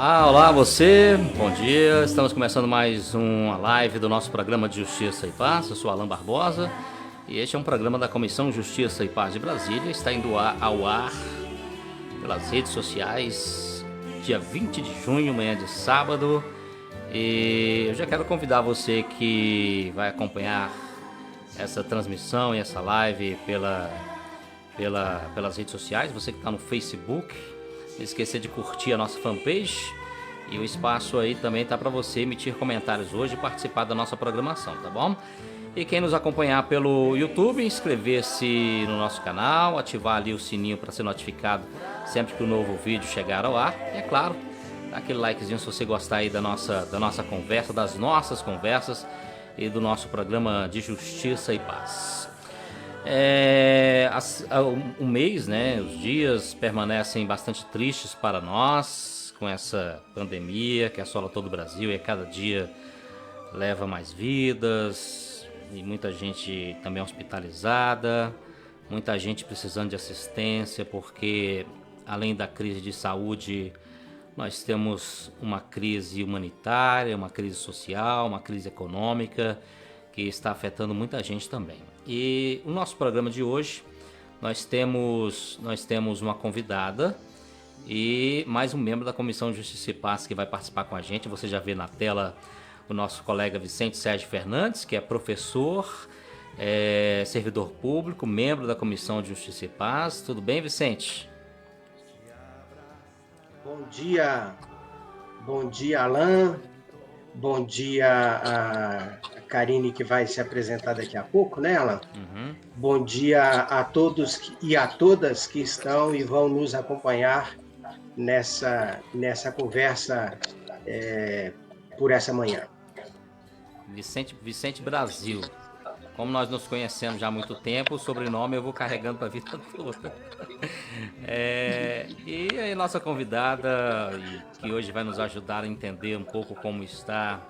Olá você, bom dia, estamos começando mais uma live do nosso programa de Justiça e Paz. Eu sou Alan Barbosa e este é um programa da Comissão Justiça e Paz de Brasília. Está indo ao ar pelas redes sociais, dia 20 de junho, manhã de sábado. E eu já quero convidar você que vai acompanhar essa transmissão e essa live pelas redes sociais, você que está no Facebook. Não esquecer de curtir a nossa fanpage e o espaço aí também tá para você emitir comentários hoje e participar da nossa programação, tá bom? E quem nos acompanhar pelo YouTube, inscrever-se no nosso canal, ativar ali o sininho para ser notificado sempre que o novo vídeo chegar ao ar. E é claro, dá aquele likezinho se você gostar aí da nossa conversa, das nossas conversas e do nosso programa de Justiça e Paz. O mês, né, os dias permanecem bastante tristes para nós com essa pandemia que assola todo o Brasil e a cada dia leva mais vidas e muita gente também hospitalizada, muita gente precisando de assistência porque além da crise de saúde nós temos uma crise humanitária, uma crise social, uma crise econômica que está afetando muita gente também. E o nosso programa de hoje, nós temos uma convidada e mais um membro da Comissão de Justiça e Paz que vai participar com a gente. Você já vê na tela o nosso colega Vicente Sérgio Fernandes, que é professor, servidor público, membro da Comissão de Justiça e Paz. Tudo bem, Vicente? Bom dia, Alan. Bom dia a Karine, que vai se apresentar daqui a pouco, né, Alan? Uhum. Bom dia a todos e a todas que estão e vão nos acompanhar nessa conversa por essa manhã. Vicente Brasil. Como nós nos conhecemos já há muito tempo, o sobrenome eu vou carregando para a vida toda. E aí nossa convidada, que hoje vai nos ajudar a entender um pouco como está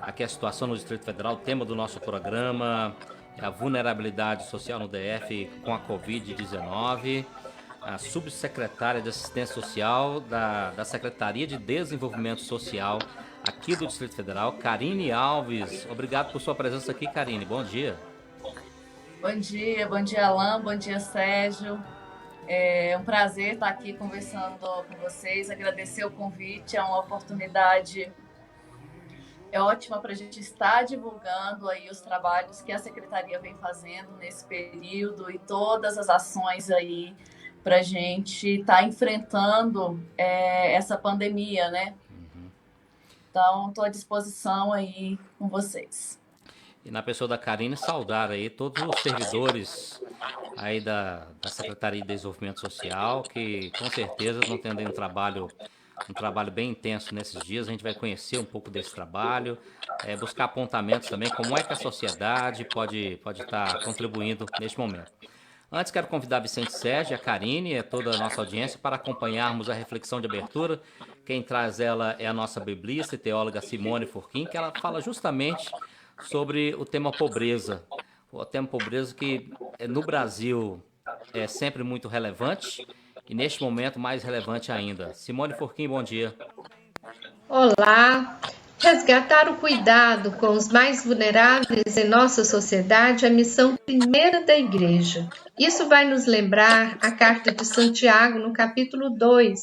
aqui a situação no Distrito Federal. O tema do nosso programa é a vulnerabilidade social no DF com a Covid-19. A subsecretária de Assistência Social da Secretaria de Desenvolvimento Social aqui do Distrito Federal, Karine Alves. Obrigado por sua presença aqui, Karine. Bom dia. Bom dia, Alan, bom dia, Sérgio. É um prazer estar aqui conversando com vocês, agradecer o convite, é uma oportunidade ótima para a gente estar divulgando aí os trabalhos que a Secretaria vem fazendo nesse período e todas as ações aí para a gente estar enfrentando essa pandemia, né? Então, estou à disposição aí com vocês. E na pessoa da Karine, saudar aí todos os servidores aí da Secretaria de Desenvolvimento Social, que com certeza estão tendo aí um trabalho bem intenso nesses dias. A gente vai conhecer um pouco desse trabalho, buscar apontamentos também, como é que a sociedade pode estar contribuindo neste momento. Antes, quero convidar a Vicente Sérgio, a Karine e toda a nossa audiência para acompanharmos a reflexão de abertura. Quem traz ela é a nossa biblista e teóloga Simone Furquim, que ela fala justamente sobre o tema pobreza. O tema pobreza que no Brasil é sempre muito relevante e neste momento mais relevante ainda. Simone Furquim, bom dia. Olá. Resgatar o cuidado com os mais vulneráveis em nossa sociedade é a missão primeira da Igreja. Isso vai nos lembrar a carta de Santiago, no capítulo 2.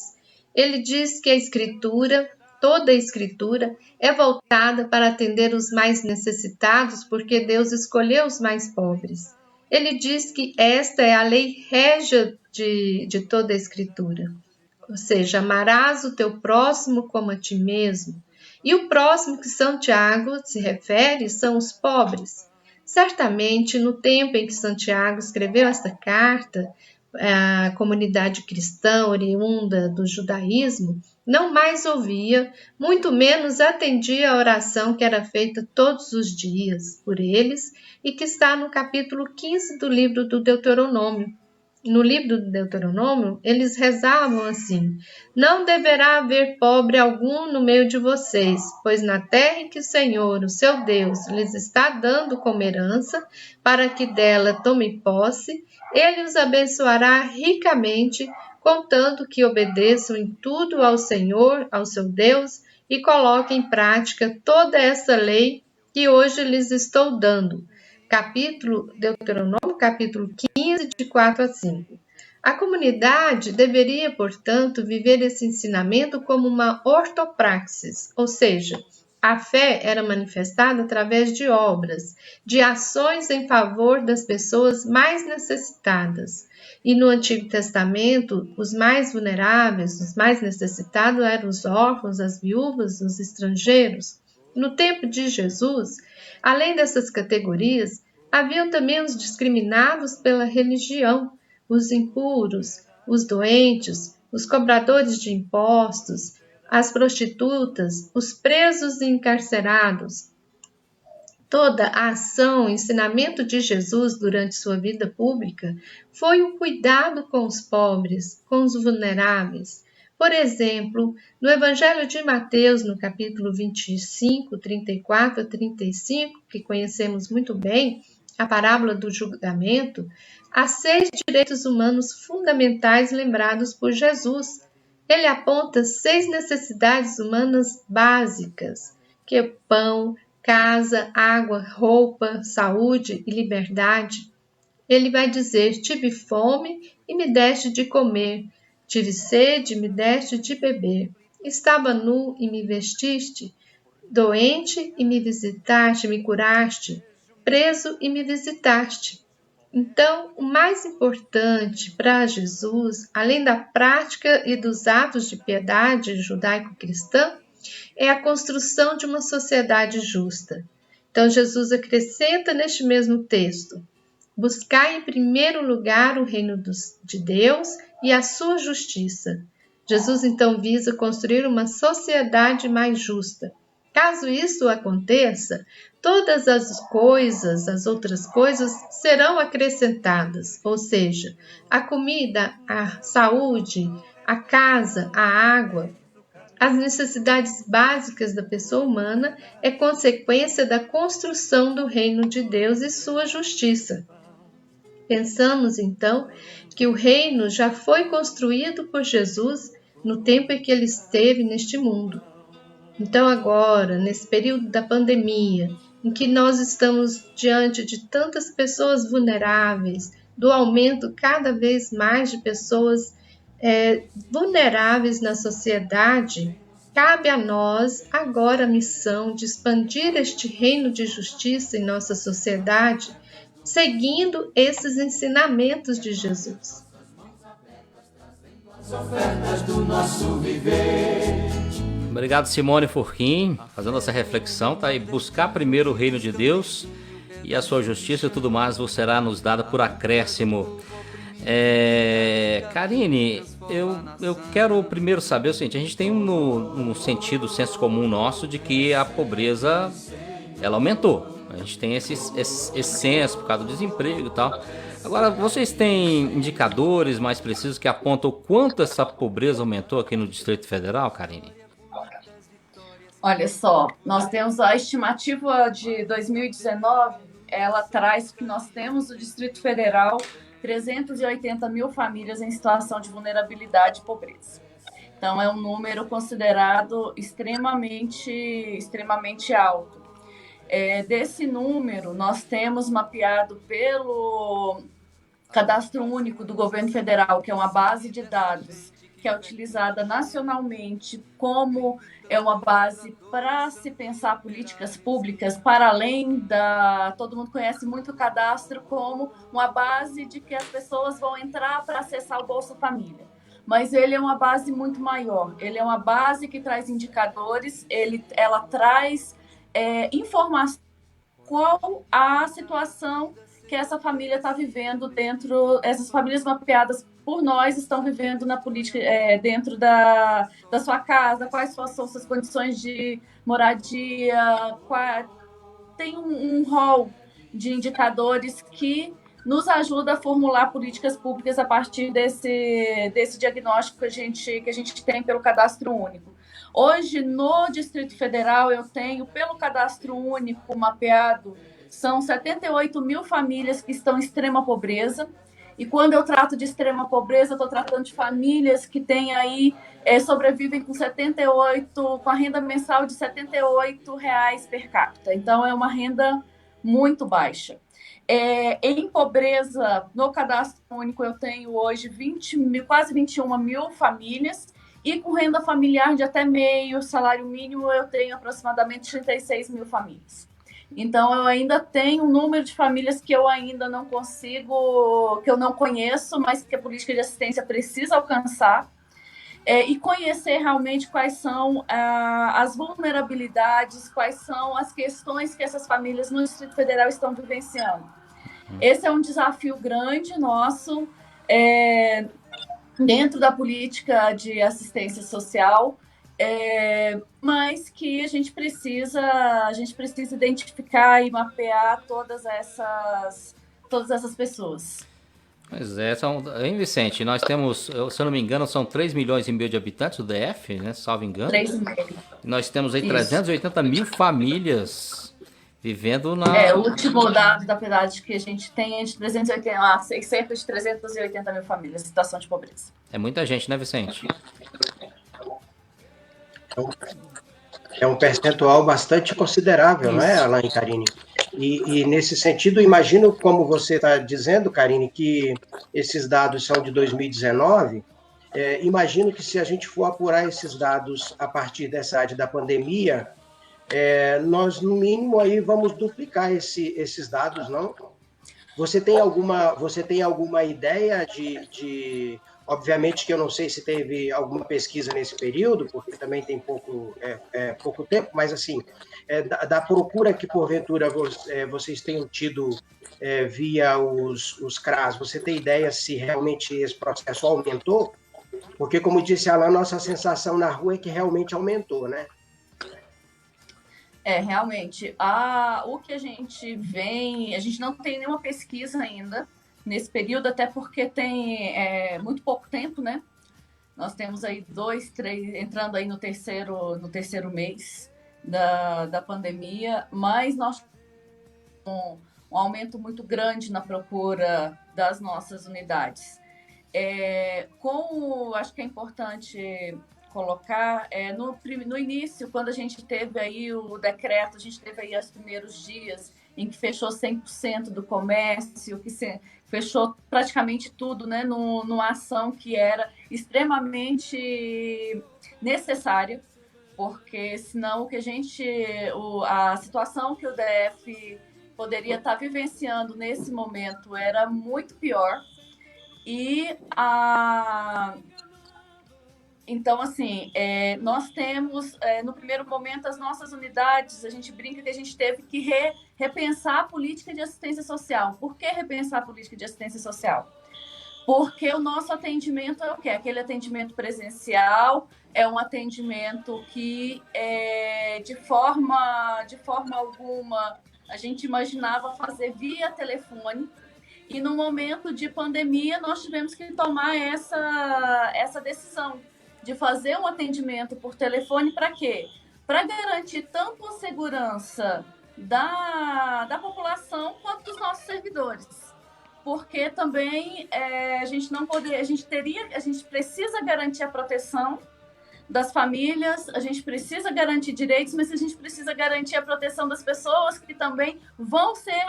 Ele diz que a Escritura, toda a Escritura, é voltada para atender os mais necessitados, porque Deus escolheu os mais pobres. Ele diz que esta é a lei régia de toda a Escritura. Ou seja, amarás o teu próximo como a ti mesmo. E o próximo que Santiago se refere são os pobres. Certamente, no tempo em que Santiago escreveu esta carta, a comunidade cristã oriunda do judaísmo não mais ouvia, muito menos atendia a oração que era feita todos os dias por eles e que está no capítulo 15 do livro do Deuteronômio. No livro do Deuteronômio, eles rezavam assim: não deverá haver pobre algum no meio de vocês, pois na terra em que o Senhor, o seu Deus, lhes está dando como herança, para que dela tome posse, ele os abençoará ricamente, contando que obedeçam em tudo ao Senhor, ao seu Deus, e coloquem em prática toda essa lei que hoje lhes estou dando. Deuteronômio, capítulo 15, de 4 a 5. A comunidade deveria, portanto, viver esse ensinamento como uma ortopraxis, ou seja, a fé era manifestada através de obras, de ações em favor das pessoas mais necessitadas. E no Antigo Testamento, os mais vulneráveis, os mais necessitados eram os órfãos, as viúvas, os estrangeiros. No tempo de Jesus, além dessas categorias, haviam também os discriminados pela religião, os impuros, os doentes, os cobradores de impostos, as prostitutas, os presos e encarcerados. Toda a ação, o ensinamento de Jesus durante sua vida pública foi o cuidado com os pobres, com os vulneráveis. Por exemplo, no Evangelho de Mateus, no capítulo 25, 34 a 35, que conhecemos muito bem, a parábola do julgamento, há 6 direitos humanos fundamentais lembrados por Jesus. Ele aponta 6 necessidades humanas básicas, que é pão, casa, água, roupa, saúde e liberdade. Ele vai dizer: tive fome e me deste de comer, tive sede e me deste de beber, estava nu e me vestiste, doente e me visitaste, me curaste, preso e me visitaste. Então, o mais importante para Jesus, além da prática e dos atos de piedade judaico-cristã, é a construção de uma sociedade justa. Então, Jesus acrescenta neste mesmo texto: buscai em primeiro lugar o reino de Deus e a sua justiça. Jesus, então, visa construir uma sociedade mais justa. Caso isso aconteça, todas as outras coisas serão acrescentadas, ou seja, a comida, a saúde, a casa, a água. As necessidades básicas da pessoa humana é consequência da construção do reino de Deus e sua justiça. Pensamos, então, que o reino já foi construído por Jesus no tempo em que ele esteve neste mundo. Então, agora, nesse período da pandemia, em que nós estamos diante de tantas pessoas vulneráveis, do aumento cada vez mais de pessoas vulneráveis na sociedade, cabe a nós agora a missão de expandir este reino de justiça em nossa sociedade, seguindo esses ensinamentos de Jesus. As ofertas do nosso viver. Obrigado, Simone Furquim, fazendo essa reflexão, tá? E buscar primeiro o reino de Deus e a sua justiça e tudo mais vos será nos dado por acréscimo. Karine, eu quero primeiro saber o seguinte: a gente tem um sentido, senso comum nosso de que a pobreza, ela aumentou. A gente tem esse senso por causa do desemprego e tal. Agora, vocês têm indicadores mais precisos que apontam o quanto essa pobreza aumentou aqui no Distrito Federal, Karine? Olha só, nós temos a estimativa de 2019, ela traz que nós temos no Distrito Federal 380 mil famílias em situação de vulnerabilidade e pobreza. Então, é um número considerado extremamente alto. Desse número, nós temos mapeado pelo Cadastro Único do Governo Federal, que é uma base de dados que é utilizada nacionalmente como uma base para se pensar políticas públicas, para além da... Todo mundo conhece muito o cadastro como uma base de que as pessoas vão entrar para acessar o Bolsa Família. Mas ele é uma base muito maior. Ele é uma base que traz indicadores, ela traz informação, qual a situação que essa família está vivendo dentro, essas famílias mapeadas por nós estão vivendo na política, dentro da sua casa, quais são as suas condições de moradia, tem um rol de indicadores que nos ajuda a formular políticas públicas a partir desse diagnóstico que a gente tem pelo Cadastro Único. Hoje, no Distrito Federal, eu tenho, pelo Cadastro Único mapeado, são 78 mil famílias que estão em extrema pobreza E quando eu trato de extrema pobreza, eu estou tratando de famílias que têm aí, sobrevivem com com a renda mensal de R$ 78 per capita. Então, é uma renda muito baixa. Em pobreza, no cadastro único, eu tenho hoje quase 21 mil famílias, e com renda familiar de até meio salário mínimo, eu tenho aproximadamente 36 mil famílias. Então, eu ainda tenho um número de famílias que eu ainda não consigo, que eu não conheço, mas que a política de assistência precisa alcançar, e conhecer realmente quais são as vulnerabilidades, quais são as questões que essas famílias no Distrito Federal estão vivenciando. Esse é um desafio grande nosso, dentro da política de assistência social, mas que a gente precisa identificar e mapear todas essas pessoas. Pois é, hein, Vicente, nós temos, se eu não me engano, são 3 milhões e meio de habitantes do DF, né, salvo engano. 3,5. Nós temos aí 380 mil famílias vivendo na... O último dado da PNAD que a gente tem é de cerca de 380 mil famílias em situação de pobreza. É muita gente, né, Vicente? É um percentual bastante considerável, não é, Alain e Karine? E nesse sentido, imagino, como você está dizendo, Karine, que esses dados são de 2019, imagino que se a gente for apurar esses dados a partir dessa área da pandemia, nós, no mínimo, aí vamos duplicar esses dados, não? Você tem alguma ideia de... Obviamente que eu não sei se teve alguma pesquisa nesse período, porque também tem pouco tempo, mas assim, da procura que porventura vocês tenham tido via os CRAS, você tem ideia se realmente esse processo aumentou? Porque, como disse a nossa sensação na rua é que realmente aumentou, né? Realmente. O que a gente a gente não tem nenhuma pesquisa ainda nesse período, até porque tem muito pouco tempo, né? Nós temos aí 2, 3, entrando aí no terceiro mês da pandemia, mas nós temos um aumento muito grande na procura das nossas unidades. Acho que é importante colocar, no início, quando a gente teve aí o decreto, a gente teve aí os primeiros dias em que fechou 100% do comércio, que fechou praticamente tudo, né, numa ação que era extremamente necessária, porque senão a situação que o DF poderia estar vivenciando nesse momento era muito pior. Então, assim, nós temos, no primeiro momento, as nossas unidades, a gente brinca que a gente teve que repensar a política de assistência social. Por que repensar a política de assistência social? Porque o nosso atendimento é o quê? Aquele atendimento presencial, é um atendimento que, de forma alguma, a gente imaginava fazer via telefone. E no momento de pandemia, nós tivemos que tomar essa decisão de fazer um atendimento por telefone. Para quê? Para garantir tanto a segurança da população quanto dos nossos servidores. Porque também a gente precisa garantir a proteção das famílias, a gente precisa garantir direitos, mas a gente precisa garantir a proteção das pessoas que também vão ser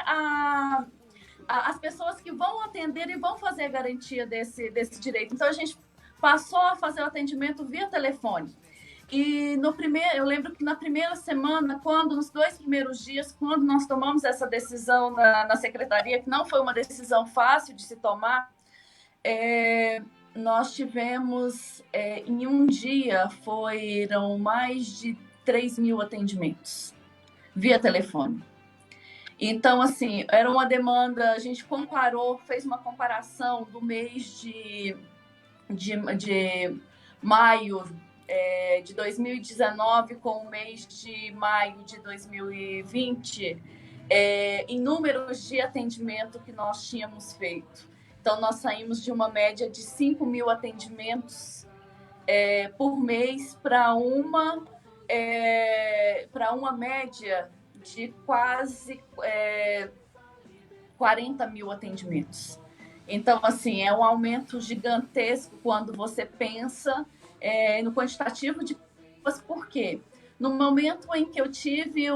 as pessoas que vão atender e vão fazer a garantia desse direito. Então, a gente passou a fazer o atendimento via telefone. E eu lembro que na primeira semana, nos 2 primeiros dias, quando nós tomamos essa decisão na secretaria, que não foi uma decisão fácil de se tomar, nós tivemos, em um dia, foram mais de 3 mil atendimentos via telefone. Então, assim, era uma demanda, a gente fez uma comparação do mês de maio de 2019 com o mês de maio de 2020, em números de atendimento que nós tínhamos feito. Então, nós saímos de uma média de 5 mil atendimentos por mês para uma média de quase 40 mil atendimentos. Então, assim, é um aumento gigantesco quando você pensa no quantitativo de pessoas. Por quê? No momento em que eu tive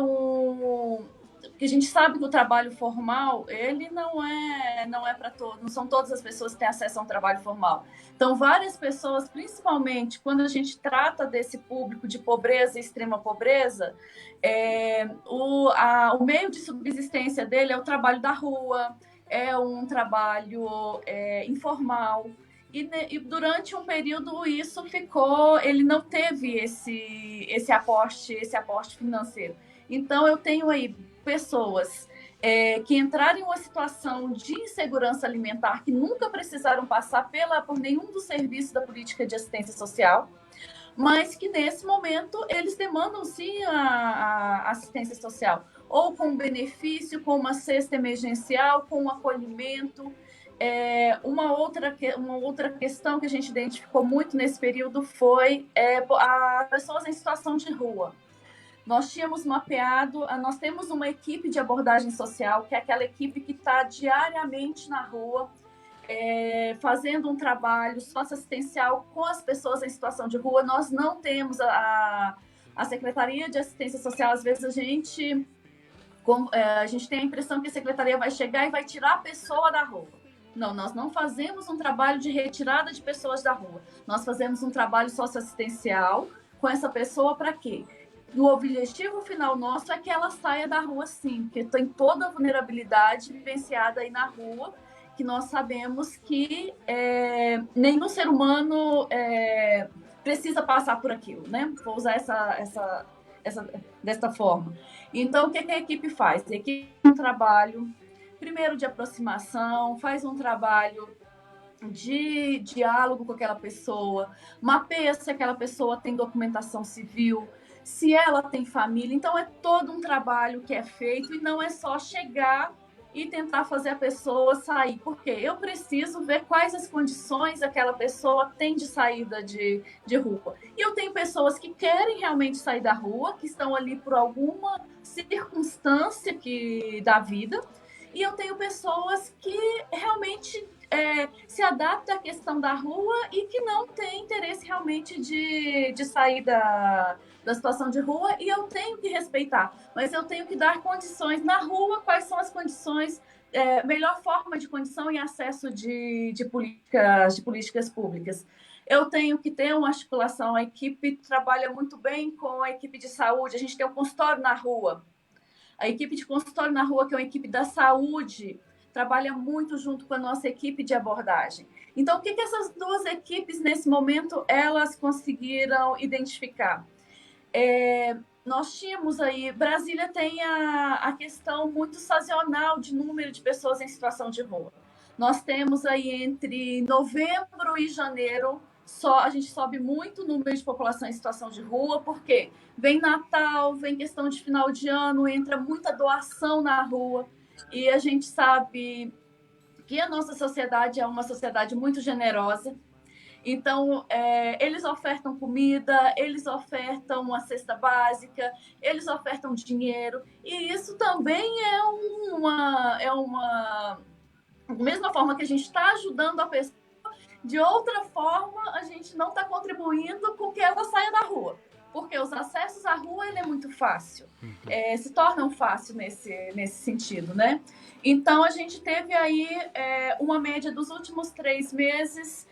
porque a gente sabe que o trabalho formal, ele não é para todos, não são todas as pessoas que têm acesso a um trabalho formal. Então, várias pessoas, principalmente quando a gente trata desse público de pobreza e extrema pobreza, o meio de subsistência dele é o trabalho da rua, é um trabalho informal. E durante um período isso ele não teve esse aporte financeiro. Então, eu tenho aí pessoas que entraram em uma situação de insegurança alimentar, que nunca precisaram passar por nenhum dos serviços da política de assistência social, mas que nesse momento eles demandam sim a assistência social, ou com benefício, com uma cesta emergencial, com um acolhimento. Uma outra questão que a gente identificou muito nesse período foi as pessoas em situação de rua. Nós tínhamos mapeado, nós temos uma equipe de abordagem social, que é aquela equipe que está diariamente na rua, fazendo um trabalho socioassistencial com as pessoas em situação de rua. Nós não temos a Secretaria de Assistência Social, às vezes a gente tem a impressão que a Secretaria vai chegar e vai tirar a pessoa da rua. Não, nós não fazemos um trabalho de retirada de pessoas da rua. Nós fazemos um trabalho socioassistencial com essa pessoa para quê? O objetivo final nosso é que ela saia da rua, sim, porque tem toda a vulnerabilidade vivenciada aí na rua, que nós sabemos que nenhum ser humano precisa passar por aquilo, né? Vou usar desta forma. Então, o que a equipe faz? A equipe faz um trabalho, primeiro, de aproximação, faz um trabalho de diálogo com aquela pessoa, mapeia se aquela pessoa tem documentação civil, se ela tem família. Então, é todo um trabalho que é feito e não é só chegar e tentar fazer a pessoa sair. Porque eu preciso ver quais as condições aquela pessoa tem de saída de rua. E eu tenho pessoas que querem realmente sair da rua, que estão ali por alguma circunstância da vida. E eu tenho pessoas que realmente se adaptam à questão da rua e que não têm interesse realmente de sair da situação de rua, e eu tenho que respeitar, mas eu tenho que dar condições na rua. Quais são as condições, melhor forma de condição e acesso de políticas públicas. Eu tenho que ter uma articulação, a equipe trabalha muito bem com a equipe de saúde, a gente tem um consultório na rua. A equipe de consultório na rua, que é uma equipe da saúde, trabalha muito junto com a nossa equipe de abordagem. Então, o que essas duas equipes, nesse momento, elas conseguiram identificar? Nós tínhamos aí, Brasília tem a questão muito sazonal de número de pessoas em situação de rua. Nós temos aí entre novembro e janeiro, a gente sobe muito o número de população em situação de rua, porque vem Natal, vem questão de final de ano, entra muita doação na rua, e a gente sabe que a nossa sociedade é uma sociedade muito generosa. Então, eles ofertam comida, eles ofertam uma cesta básica, eles ofertam dinheiro, e isso também da mesma forma que a gente está ajudando a pessoa, de outra forma a gente não está contribuindo com que ela saia da rua, porque os acessos à rua ele é muito fácil, se tornam fácil nesse sentido, né? Então, a gente teve aí uma média dos últimos 3 meses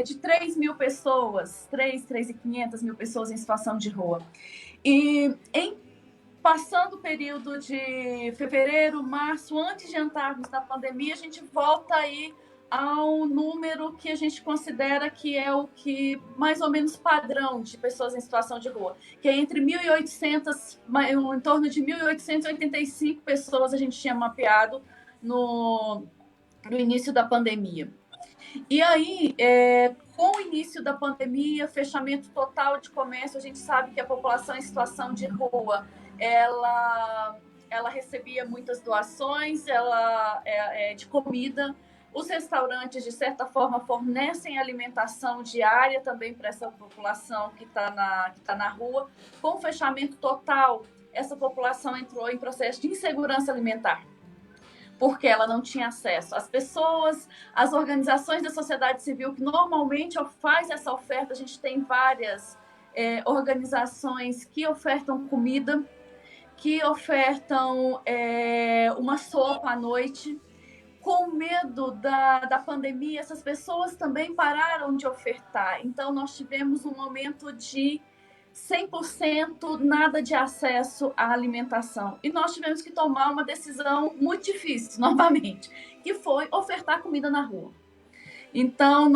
de 3 mil pessoas, 3.500 mil pessoas em situação de rua. E passando o período de fevereiro, março, antes de entrarmos na pandemia, a gente volta aí ao número que a gente considera que é o que mais ou menos padrão de pessoas em situação de rua, que é entre 1.800, em torno de 1.885 pessoas a gente tinha mapeado no início da pandemia. E aí, com o início da pandemia, fechamento total de comércio, a gente sabe que a população em situação de rua, ela recebia muitas doações de comida. Os restaurantes, de certa forma, fornecem alimentação diária também para essa população que está na rua. Com o fechamento total, essa população entrou em processo de insegurança alimentar. porque ela não tinha acesso. As pessoas, as organizações da sociedade civil que normalmente faz essa oferta, a gente tem várias organizações que ofertam comida, que ofertam uma sopa à noite. Com medo da pandemia, essas pessoas também pararam de ofertar. Então, nós tivemos um momento de 100% nada de acesso à alimentação. E nós tivemos que tomar uma decisão muito difícil, novamente, que foi ofertar comida na rua. Então,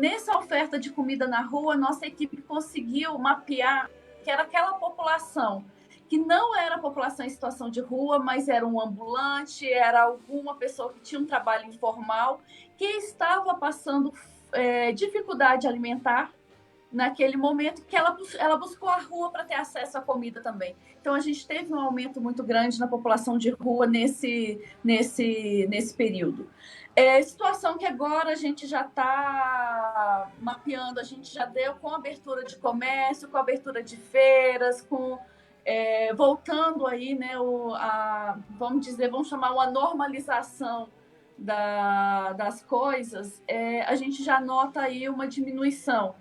nessa oferta de comida na rua, nossa equipe conseguiu mapear que era aquela população que não era a população em situação de rua, mas era um ambulante, era alguma pessoa que tinha um trabalho informal, que estava passando dificuldade alimentar naquele momento, que ela buscou a rua para ter acesso à comida também. Então, a gente teve um aumento muito grande na população de rua nesse período. Situação que agora a gente já está mapeando, a gente já deu com abertura de comércio, com abertura de feiras, voltando aí, né, vamos chamar uma normalização das coisas, a gente já nota aí uma diminuição.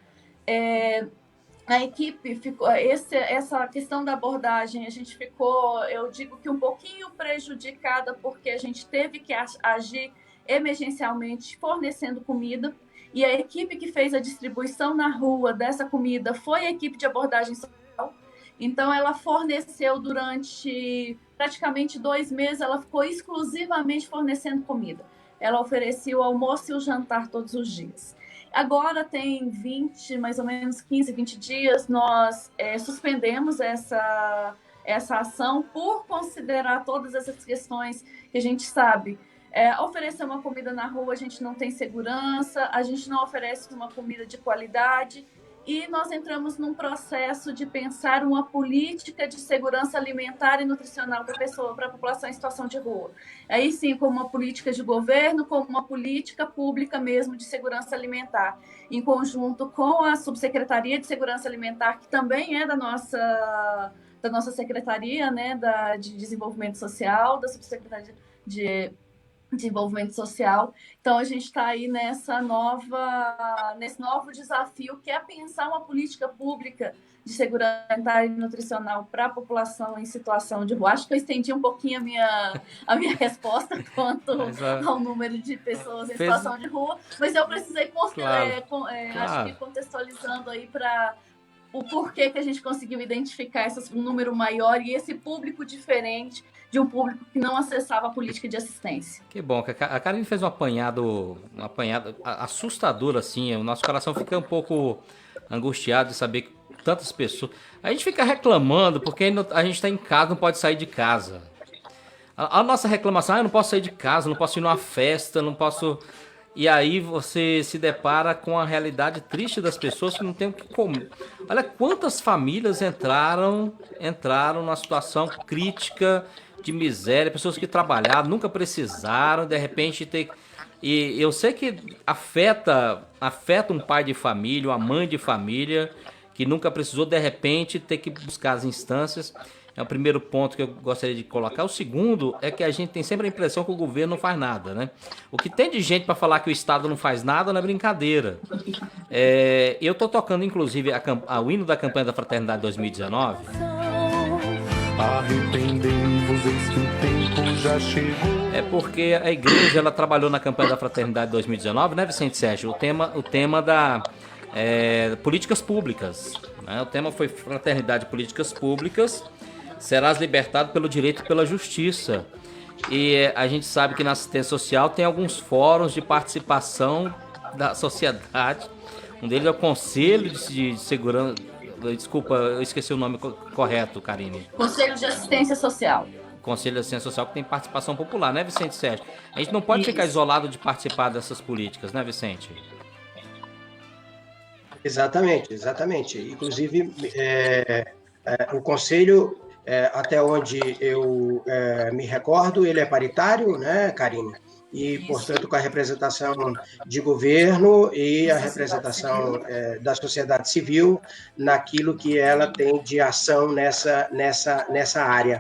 A equipe ficou, essa questão da abordagem, a gente ficou, eu digo que um pouquinho prejudicada, porque a gente teve que agir emergencialmente fornecendo comida, e a equipe que fez a distribuição na rua dessa comida foi a equipe de abordagem social. Então, ela forneceu durante praticamente 2 meses, ela ficou exclusivamente fornecendo comida. Ela oferecia o almoço e o jantar todos os dias. Agora tem mais ou menos 15, 20 dias, nós suspendemos essa ação por considerar todas essas questões que a gente sabe. Oferecer uma comida na rua, a gente não tem segurança, a gente não oferece uma comida de qualidade, e nós entramos num processo de pensar uma política de segurança alimentar e nutricional para a população em situação de rua. Aí sim, como uma política de governo, como uma política pública mesmo de segurança alimentar, em conjunto com a Subsecretaria de Segurança Alimentar, que também é da nossa Secretaria, né, de Desenvolvimento Social, da Subsecretaria de Desenvolvimento Social. Então, a gente está aí nesse novo desafio, que é pensar uma política pública de segurança alimentar e nutricional para a população em situação de rua. Acho que eu estendi um pouquinho a minha resposta quanto ao número de pessoas em situação de rua, mas eu precisei acho que contextualizando aí para o porquê que a gente conseguiu identificar um número maior e esse público diferente de um público que não acessava a política de assistência. Que bom, a Karine fez um apanhado assustador, assim, o nosso coração fica um pouco angustiado de saber que tantas pessoas... A gente fica reclamando porque a gente está em casa, não pode sair de casa. A nossa reclamação, eu não posso sair de casa, não posso ir numa festa, não posso... E aí você se depara com a realidade triste das pessoas que não tem o que comer. Olha quantas famílias entraram numa situação crítica, de miséria, pessoas que trabalharam, nunca precisaram, de repente E eu sei que afeta um pai de família, uma mãe de família, que nunca precisou, de repente, ter que buscar as instâncias. É o primeiro ponto que eu gostaria de colocar. O segundo é que a gente tem sempre a impressão que o governo não faz nada, né? O que tem de gente para falar que o Estado não faz nada não é brincadeira. Eu estou tocando, inclusive, o hino da campanha da Fraternidade 2019. Arrependei-vos, eis que o tempo já chegou. É porque a igreja ela trabalhou na campanha da Fraternidade 2019, né, Vicente Sérgio? O tema da políticas públicas, né? O tema foi Fraternidade e Políticas Públicas. Serás libertado pelo direito e pela justiça. E a gente sabe que na assistência social tem alguns fóruns de participação da sociedade. Um deles é o Conselho de Segurança... Desculpa, eu esqueci o nome correto, Karine. Conselho de Assistência Social. Conselho de Assistência Social, que tem participação popular, né, Vicente Sérgio? A gente não pode ficar isolado de participar dessas políticas, né, Vicente? Exatamente. Inclusive, o Conselho, até onde eu me recordo, ele é paritário, né, Karine? E, portanto, com a representação de governo e a representação da sociedade civil naquilo que ela tem de ação nessa área.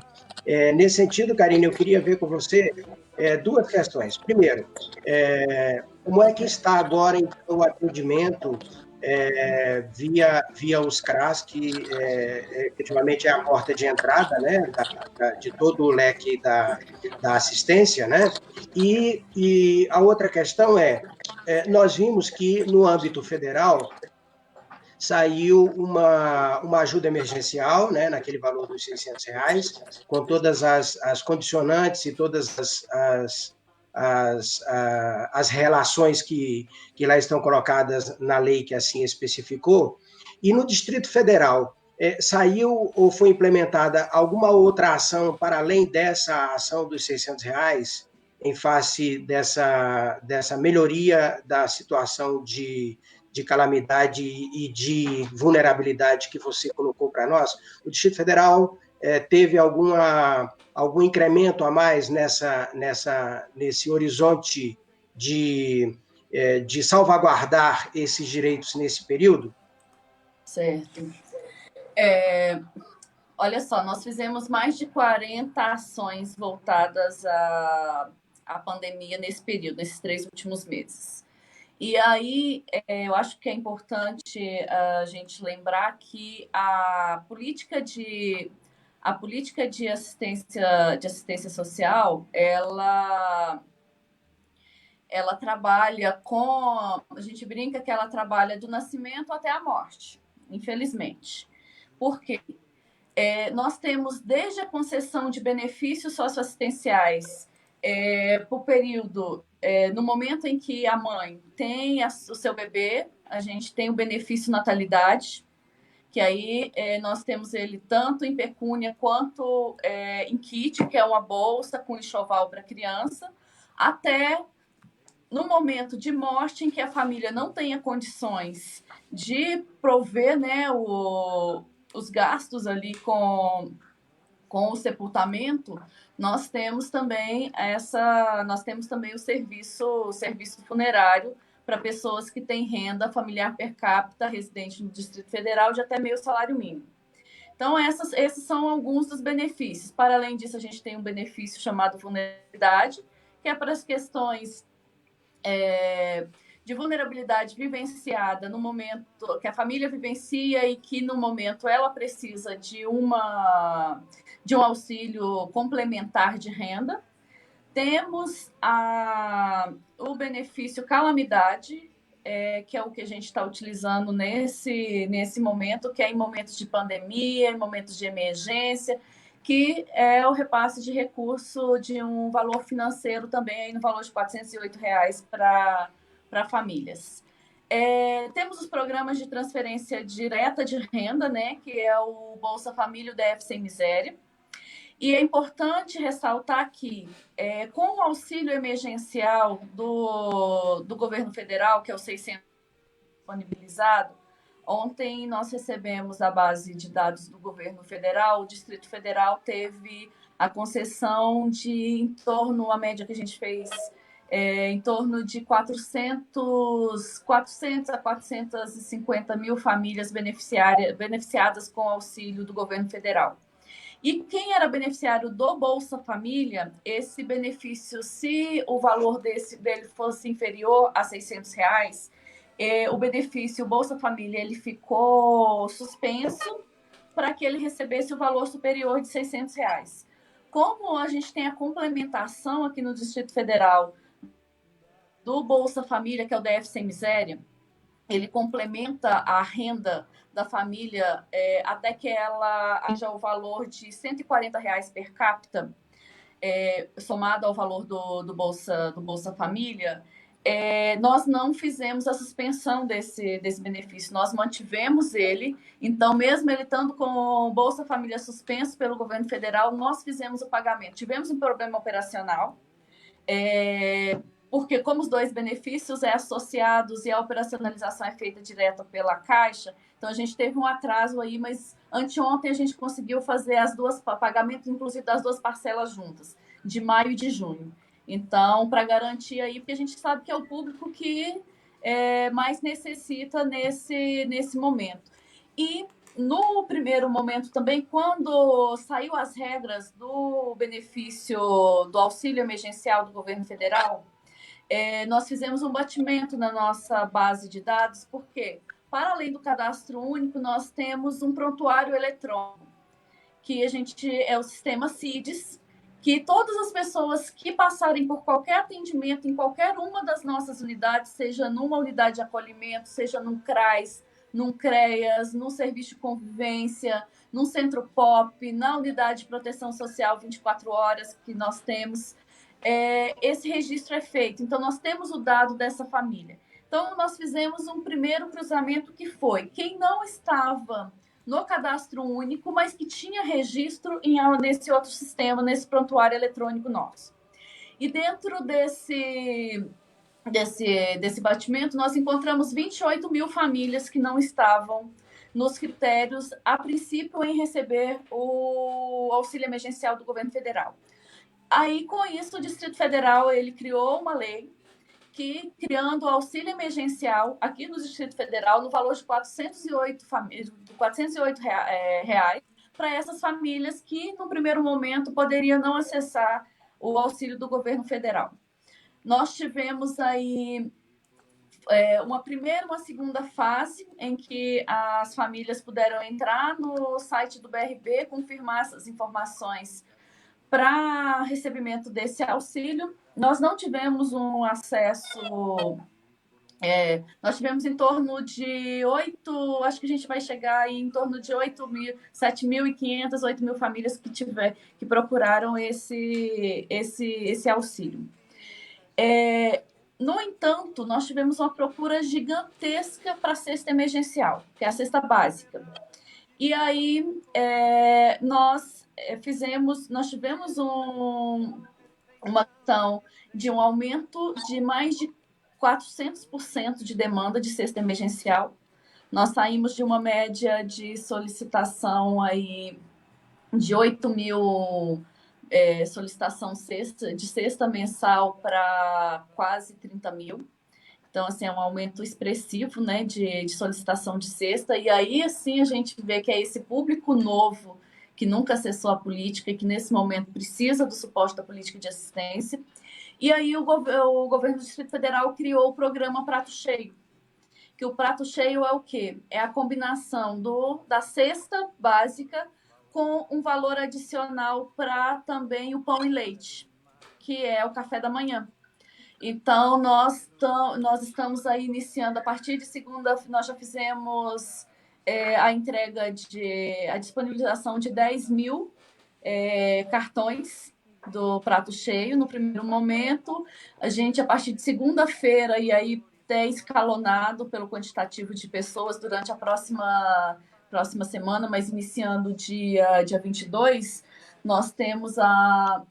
Nesse sentido, Karine, eu queria ver com você duas questões. Primeiro, como é que está agora então, o atendimento via os CRAS, que efetivamente é a porta de entrada, né, de todo o leque da assistência, né? E a outra questão nós vimos que no âmbito federal saiu uma ajuda emergencial, né, naquele valor dos R$ 600, com todas as condicionantes e todas as relações que lá estão colocadas na lei que assim especificou. E no Distrito Federal, saiu ou foi implementada alguma outra ação para além dessa ação dos R$ 600 em face dessa melhoria da situação de calamidade e de vulnerabilidade que você colocou para nós? O Distrito Federal teve algum incremento a mais nesse horizonte de salvaguardar esses direitos nesse período? Certo. Olha só, nós fizemos mais de 40 ações voltadas à pandemia nesse período, nesses 3 últimos meses. E aí, eu acho que é importante a gente lembrar que a política de assistência social, ela trabalha com... A gente brinca que ela trabalha do nascimento até a morte, infelizmente. Por quê? Nós temos desde a concessão de benefícios socioassistenciais por período, no momento em que a mãe tem o seu bebê, a gente tem o benefício natalidade, que aí nós temos ele tanto em pecúnia quanto em kit, que é uma bolsa com enxoval para criança, até no momento de morte em que a família não tenha condições de prover, né, os gastos ali com o sepultamento, nós temos também o serviço funerário para pessoas que têm renda familiar per capita residente no Distrito Federal de até meio salário mínimo. Então, esses são alguns dos benefícios. Para além disso, a gente tem um benefício chamado vulnerabilidade, que é para as questões de vulnerabilidade vivenciada no momento que a família vivencia e que no momento ela precisa de um auxílio complementar de renda. Temos o benefício calamidade, que é o que a gente está utilizando nesse momento, que é em momentos de pandemia, em momentos de emergência, que é o repasse de recurso de um valor financeiro também, aí no valor de R$ 408 para famílias. Temos os programas de transferência direta de renda, né, que é o Bolsa Família e o DF Sem Miséria. E é importante ressaltar que, com o auxílio emergencial do governo federal, que é o 600 disponibilizado, ontem nós recebemos a base de dados do governo federal. O Distrito Federal teve a concessão de em torno, a média que a gente fez, em torno de 400 a 450 mil famílias beneficiadas com auxílio do governo federal. E quem era beneficiário do Bolsa Família, esse benefício, se o valor dele fosse inferior a R$ 600, o benefício Bolsa Família ele ficou suspenso para que ele recebesse o valor superior de R$ 600. Como a gente tem a complementação aqui no Distrito Federal do Bolsa Família, que é o DF Sem Miséria, ele complementa a renda da família até que ela haja o valor de R$ 140 per capita, somado ao valor do Bolsa Família. Nós não fizemos a suspensão desse benefício, nós mantivemos ele. Então, mesmo ele estando com o Bolsa Família suspenso pelo governo federal, nós fizemos o pagamento. Tivemos um problema operacional, porque como os dois benefícios associados e a operacionalização é feita direto pela Caixa, então a gente teve um atraso aí, mas anteontem a gente conseguiu fazer pagamentos, inclusive das 2 parcelas juntas, de maio e de junho. Então, para garantir aí, porque a gente sabe que é o público que mais necessita nesse momento. E no primeiro momento também, quando saiu as regras do benefício do auxílio emergencial do governo federal, nós fizemos um batimento na nossa base de dados, porque, para além do cadastro único, nós temos um prontuário eletrônico, que a gente é o sistema CIDES, que todas as pessoas que passarem por qualquer atendimento em qualquer uma das nossas unidades, seja numa unidade de acolhimento, seja num CRAS, num CREAS, num serviço de convivência, num centro POP, na unidade de proteção social 24 horas que nós temos, esse registro é feito. Então, nós temos o dado dessa família. Então, nós fizemos um primeiro cruzamento que foi quem não estava no cadastro único, mas que tinha registro nesse outro sistema, nesse prontuário eletrônico nosso. E dentro desse batimento, nós encontramos 28 mil famílias que não estavam nos critérios, a princípio, em receber o auxílio emergencial do governo federal. Aí, com isso, o Distrito Federal ele criou uma lei que, criando o auxílio emergencial aqui no Distrito Federal, no valor de R$ 408 para essas famílias que, no primeiro momento, poderiam não acessar o auxílio do governo federal. Nós tivemos aí uma primeira e uma segunda fase em que as famílias puderam entrar no site do BRB, confirmar essas informações para recebimento desse auxílio. Nós não tivemos um acesso, nós tivemos em torno de 8, acho que a gente vai chegar em torno de 7.500, 8.000 famílias que procuraram esse auxílio. No entanto, nós tivemos uma procura gigantesca para a cesta emergencial, que é a cesta básica. E aí nós tivemos uma ação de um aumento de mais de 400% de demanda de cesta emergencial. Nós saímos de uma média de solicitação aí de 8.000 solicitação de cesta mensal para quase 30.000. Então, assim, é um aumento expressivo, né, de solicitação de cesta. E aí, assim, a gente vê que é esse público novo que nunca acessou a política e que, nesse momento, precisa do suporte da política de assistência. E aí, o governo do Distrito Federal criou o programa Prato Cheio, que o Prato Cheio é o quê? É a combinação da cesta básica com um valor adicional para também o pão e leite, que é o café da manhã. Então, nós estamos aí iniciando, a partir de segunda, nós já fizemos a disponibilização de 10.000 cartões do Prato Cheio no primeiro momento. A gente, a partir de segunda-feira, e aí até escalonado pelo quantitativo de pessoas durante a próxima semana, mas iniciando dia 22, nós temos a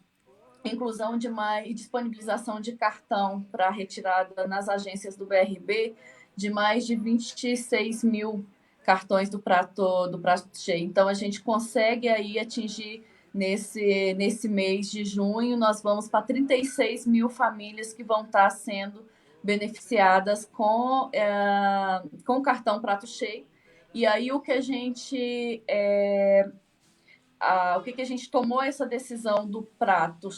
inclusão e disponibilização de cartão para retirada nas agências do BRB de mais de 26.000 cartões do prato cheio. Então, a gente consegue aí atingir, nesse mês de junho, nós vamos para 36.000 famílias que vão estar sendo beneficiadas com o cartão prato cheio. E aí, o que a gente tomou essa decisão do prato,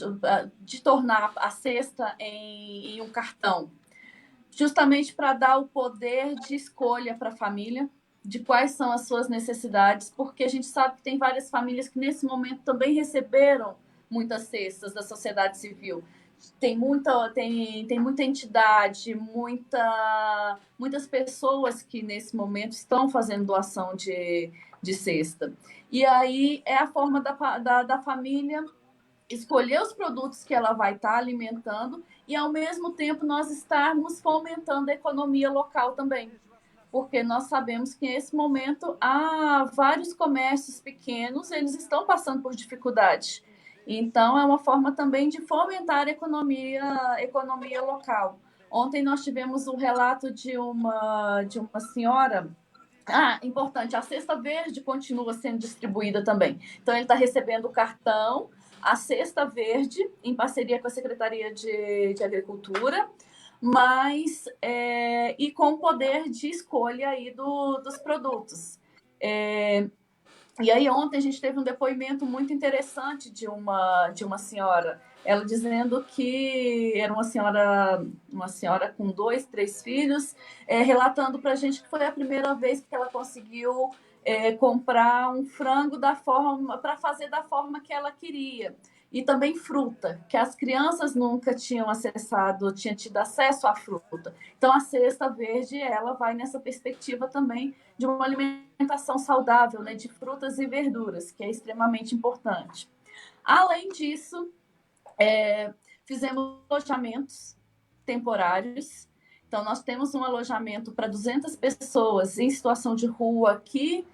de tornar a cesta em um cartão, justamente para dar o poder de escolha para a família, de quais são as suas necessidades, porque a gente sabe que tem várias famílias que nesse momento também receberam muitas cestas da sociedade civil. Tem muita entidade, muitas pessoas que nesse momento estão fazendo doação de cesta. E aí é a forma da família escolher os produtos que ela vai estar alimentando e, ao mesmo tempo, nós estarmos fomentando a economia local também. Porque nós sabemos que, nesse momento, há vários comércios pequenos, eles estão passando por dificuldade. Então, é uma forma também de fomentar a economia local. Ontem nós tivemos um relato de uma senhora. Importante, a cesta verde continua sendo distribuída também. Então, ele está recebendo o cartão, a cesta verde, em parceria com a Secretaria de Agricultura, e com poder de escolha aí dos produtos. E aí ontem a gente teve um depoimento muito interessante de uma senhora, ela dizendo que era uma senhora com 2, 3 filhos, relatando para a gente que foi a primeira vez que ela conseguiu comprar um frango para fazer da forma que ela queria. E também fruta, que as crianças nunca tinham tido acesso à fruta. Então, a cesta verde, ela vai nessa perspectiva também de uma alimentação saudável, né, de frutas e verduras, que é extremamente importante. Além disso, fizemos alojamentos temporários. Então, nós temos um alojamento para 200 pessoas em situação de rua aqui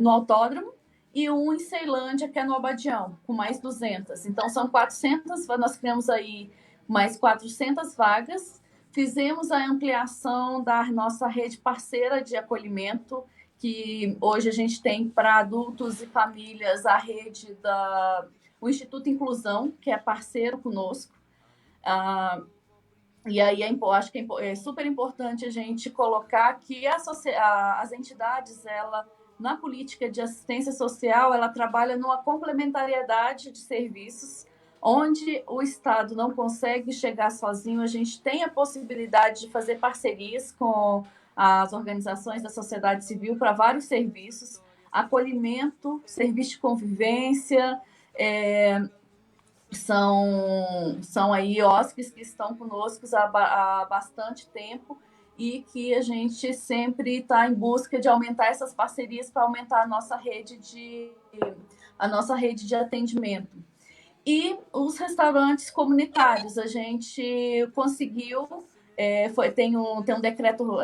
no Autódromo, e um em Ceilândia, que é no Abadião, com mais 200. Então, são 400, nós criamos aí mais 400 vagas. Fizemos a ampliação da nossa rede parceira de acolhimento, que hoje a gente tem para adultos e famílias a rede o Instituto Inclusão, que é parceiro conosco. E aí acho que é super importante a gente colocar que as entidades, na política de assistência social, ela trabalha numa complementariedade de serviços, onde o Estado não consegue chegar sozinho. A gente tem a possibilidade de fazer parcerias com as organizações da sociedade civil para vários serviços, acolhimento, serviço de convivência, são aí hóspedes que estão conosco há bastante tempo, e que a gente sempre está em busca de aumentar essas parcerias para aumentar a nossa rede de atendimento. E os restaurantes comunitários, a gente conseguiu, tem um decreto,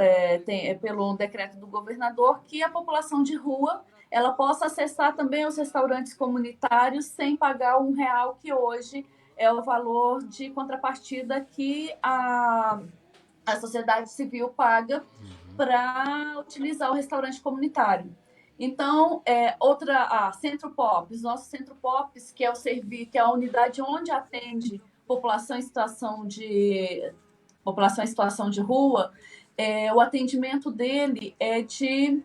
pelo decreto do governador, que a população de rua ela possa acessar também os restaurantes comunitários sem pagar R$1, que hoje é o valor de contrapartida que a sociedade civil paga para utilizar o restaurante comunitário. Então, Centro Pop, os nossos Centro Pops, que é a unidade onde atende população em situação de rua, o atendimento dele é de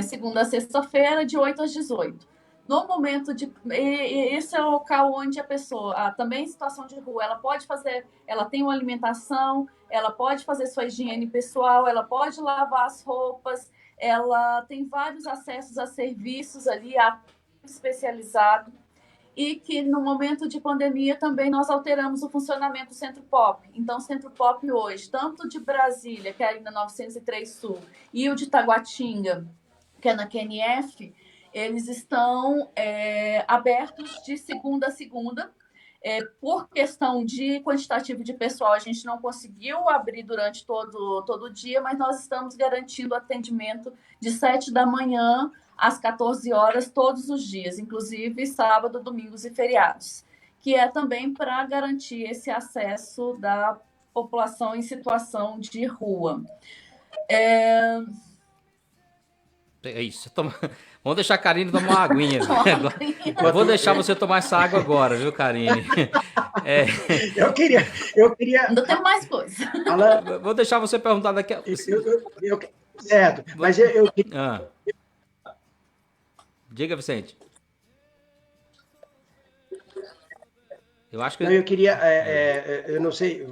segunda a sexta-feira, de 8 às 18. No momento esse é o local onde a pessoa, também em situação de rua, ela tem uma alimentação, ela pode fazer sua higiene pessoal, ela pode lavar as roupas, ela tem vários acessos a serviços ali, especializado, e que no momento de pandemia também nós alteramos o funcionamento do Centro Pop. Então, o Centro Pop hoje, tanto de Brasília, que é ali na 903 Sul, e o de Taguatinga, que é na QNF, eles estão abertos de segunda a segunda. Por questão de quantitativo de pessoal, a gente não conseguiu abrir durante todo o dia, mas nós estamos garantindo atendimento de 7 da manhã às 14 horas todos os dias, inclusive sábado, domingos e feriados, que é também para garantir esse acesso da população em situação de rua. É isso. Vamos deixar a Karine tomar uma aguinha. Eu vou deixar você tomar essa água agora, viu, Karine? Eu queria... Ainda tem mais coisa. Vou deixar você perguntar daqui a... Certo, mas eu queria... Diga, Vicente. Eu acho que... eu queria, eu não sei,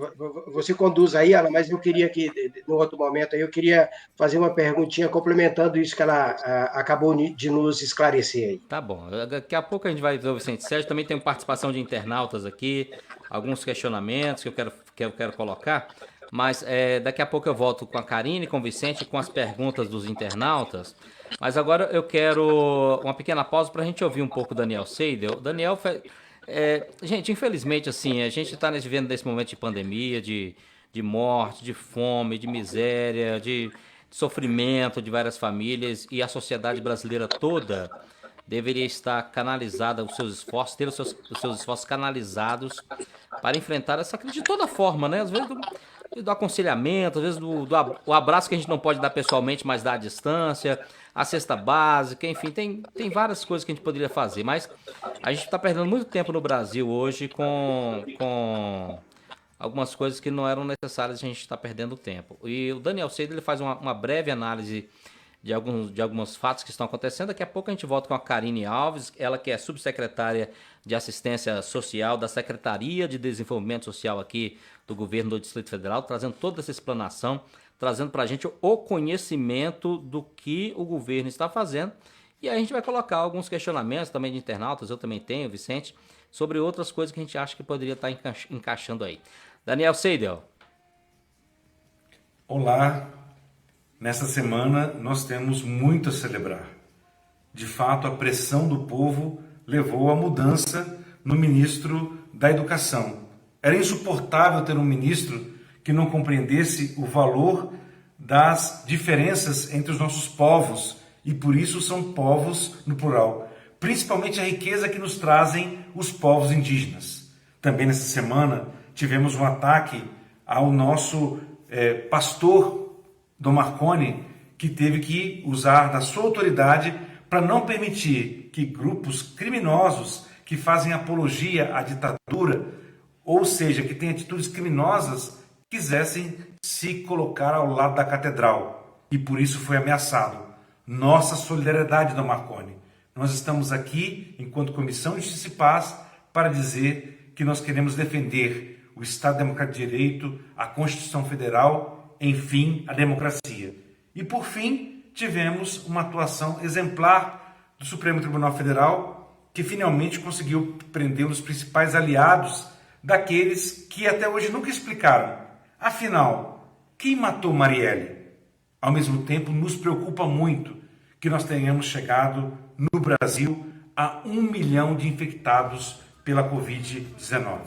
você conduz aí, Alan, mas eu queria que, no outro momento, eu queria fazer uma perguntinha complementando isso que ela acabou de nos esclarecer aí. Tá bom, daqui a pouco a gente vai ver o Vicente Sérgio, também tem participação de internautas aqui, alguns questionamentos que eu quero colocar, mas daqui a pouco eu volto com a Karine, com o Vicente, com as perguntas dos internautas, mas agora eu quero uma pequena pausa para a gente ouvir um pouco o Daniel Seidel. Daniel... gente, infelizmente, assim, a gente está vivendo nesse momento de pandemia, de morte, de fome, de miséria, de sofrimento de várias famílias, e a sociedade brasileira toda deveria estar canalizada, os seus esforços, ter os seus esforços canalizados para enfrentar essa crise de toda forma, né? Às vezes do aconselhamento, às vezes do abraço que a gente não pode dar pessoalmente, mas dá à distância, a cesta básica, enfim, tem várias coisas que a gente poderia fazer, mas a gente está perdendo muito tempo no Brasil hoje com algumas coisas que não eram necessárias, a gente está perdendo tempo. E o Daniel Seidel, ele faz uma breve análise de alguns fatos que estão acontecendo. Daqui a pouco a gente volta com a Karine Alves, ela que é subsecretária de Assistência Social da Secretaria de Desenvolvimento Social aqui do governo do Distrito Federal, trazendo toda essa explanação, trazendo para a gente o conhecimento do que o governo está fazendo. E aí a gente vai colocar alguns questionamentos também de internautas, eu também tenho, Vicente, sobre outras coisas que a gente acha que poderia estar encaixando aí. Daniel Seidel. Olá, nessa semana nós temos muito a celebrar. De fato, a pressão do povo levou à mudança no ministro da Educação. Era insuportável ter um ministro que não compreendesse o valor das diferenças entre os nossos povos, e por isso são povos no plural, principalmente a riqueza que nos trazem os povos indígenas. Também nessa semana tivemos um ataque ao nosso pastor Dom Marconi, que teve que usar da sua autoridade para não permitir que grupos criminosos que fazem apologia à ditadura, ou seja, que têm atitudes criminosas, quisessem se colocar ao lado da catedral. E por isso foi ameaçado. Nossa solidariedade, Dom Marconi. Nós estamos aqui, enquanto Comissão de Justiça e Paz, para dizer que nós queremos defender o Estado Democrático de Direito, a Constituição Federal, enfim, a democracia. E por fim, tivemos uma atuação exemplar do Supremo Tribunal Federal, que finalmente conseguiu prender os principais aliados daqueles que até hoje nunca explicaram. Afinal, quem matou Marielle? Ao mesmo tempo, nos preocupa muito que nós tenhamos chegado no Brasil a 1 milhão de infectados pela Covid-19.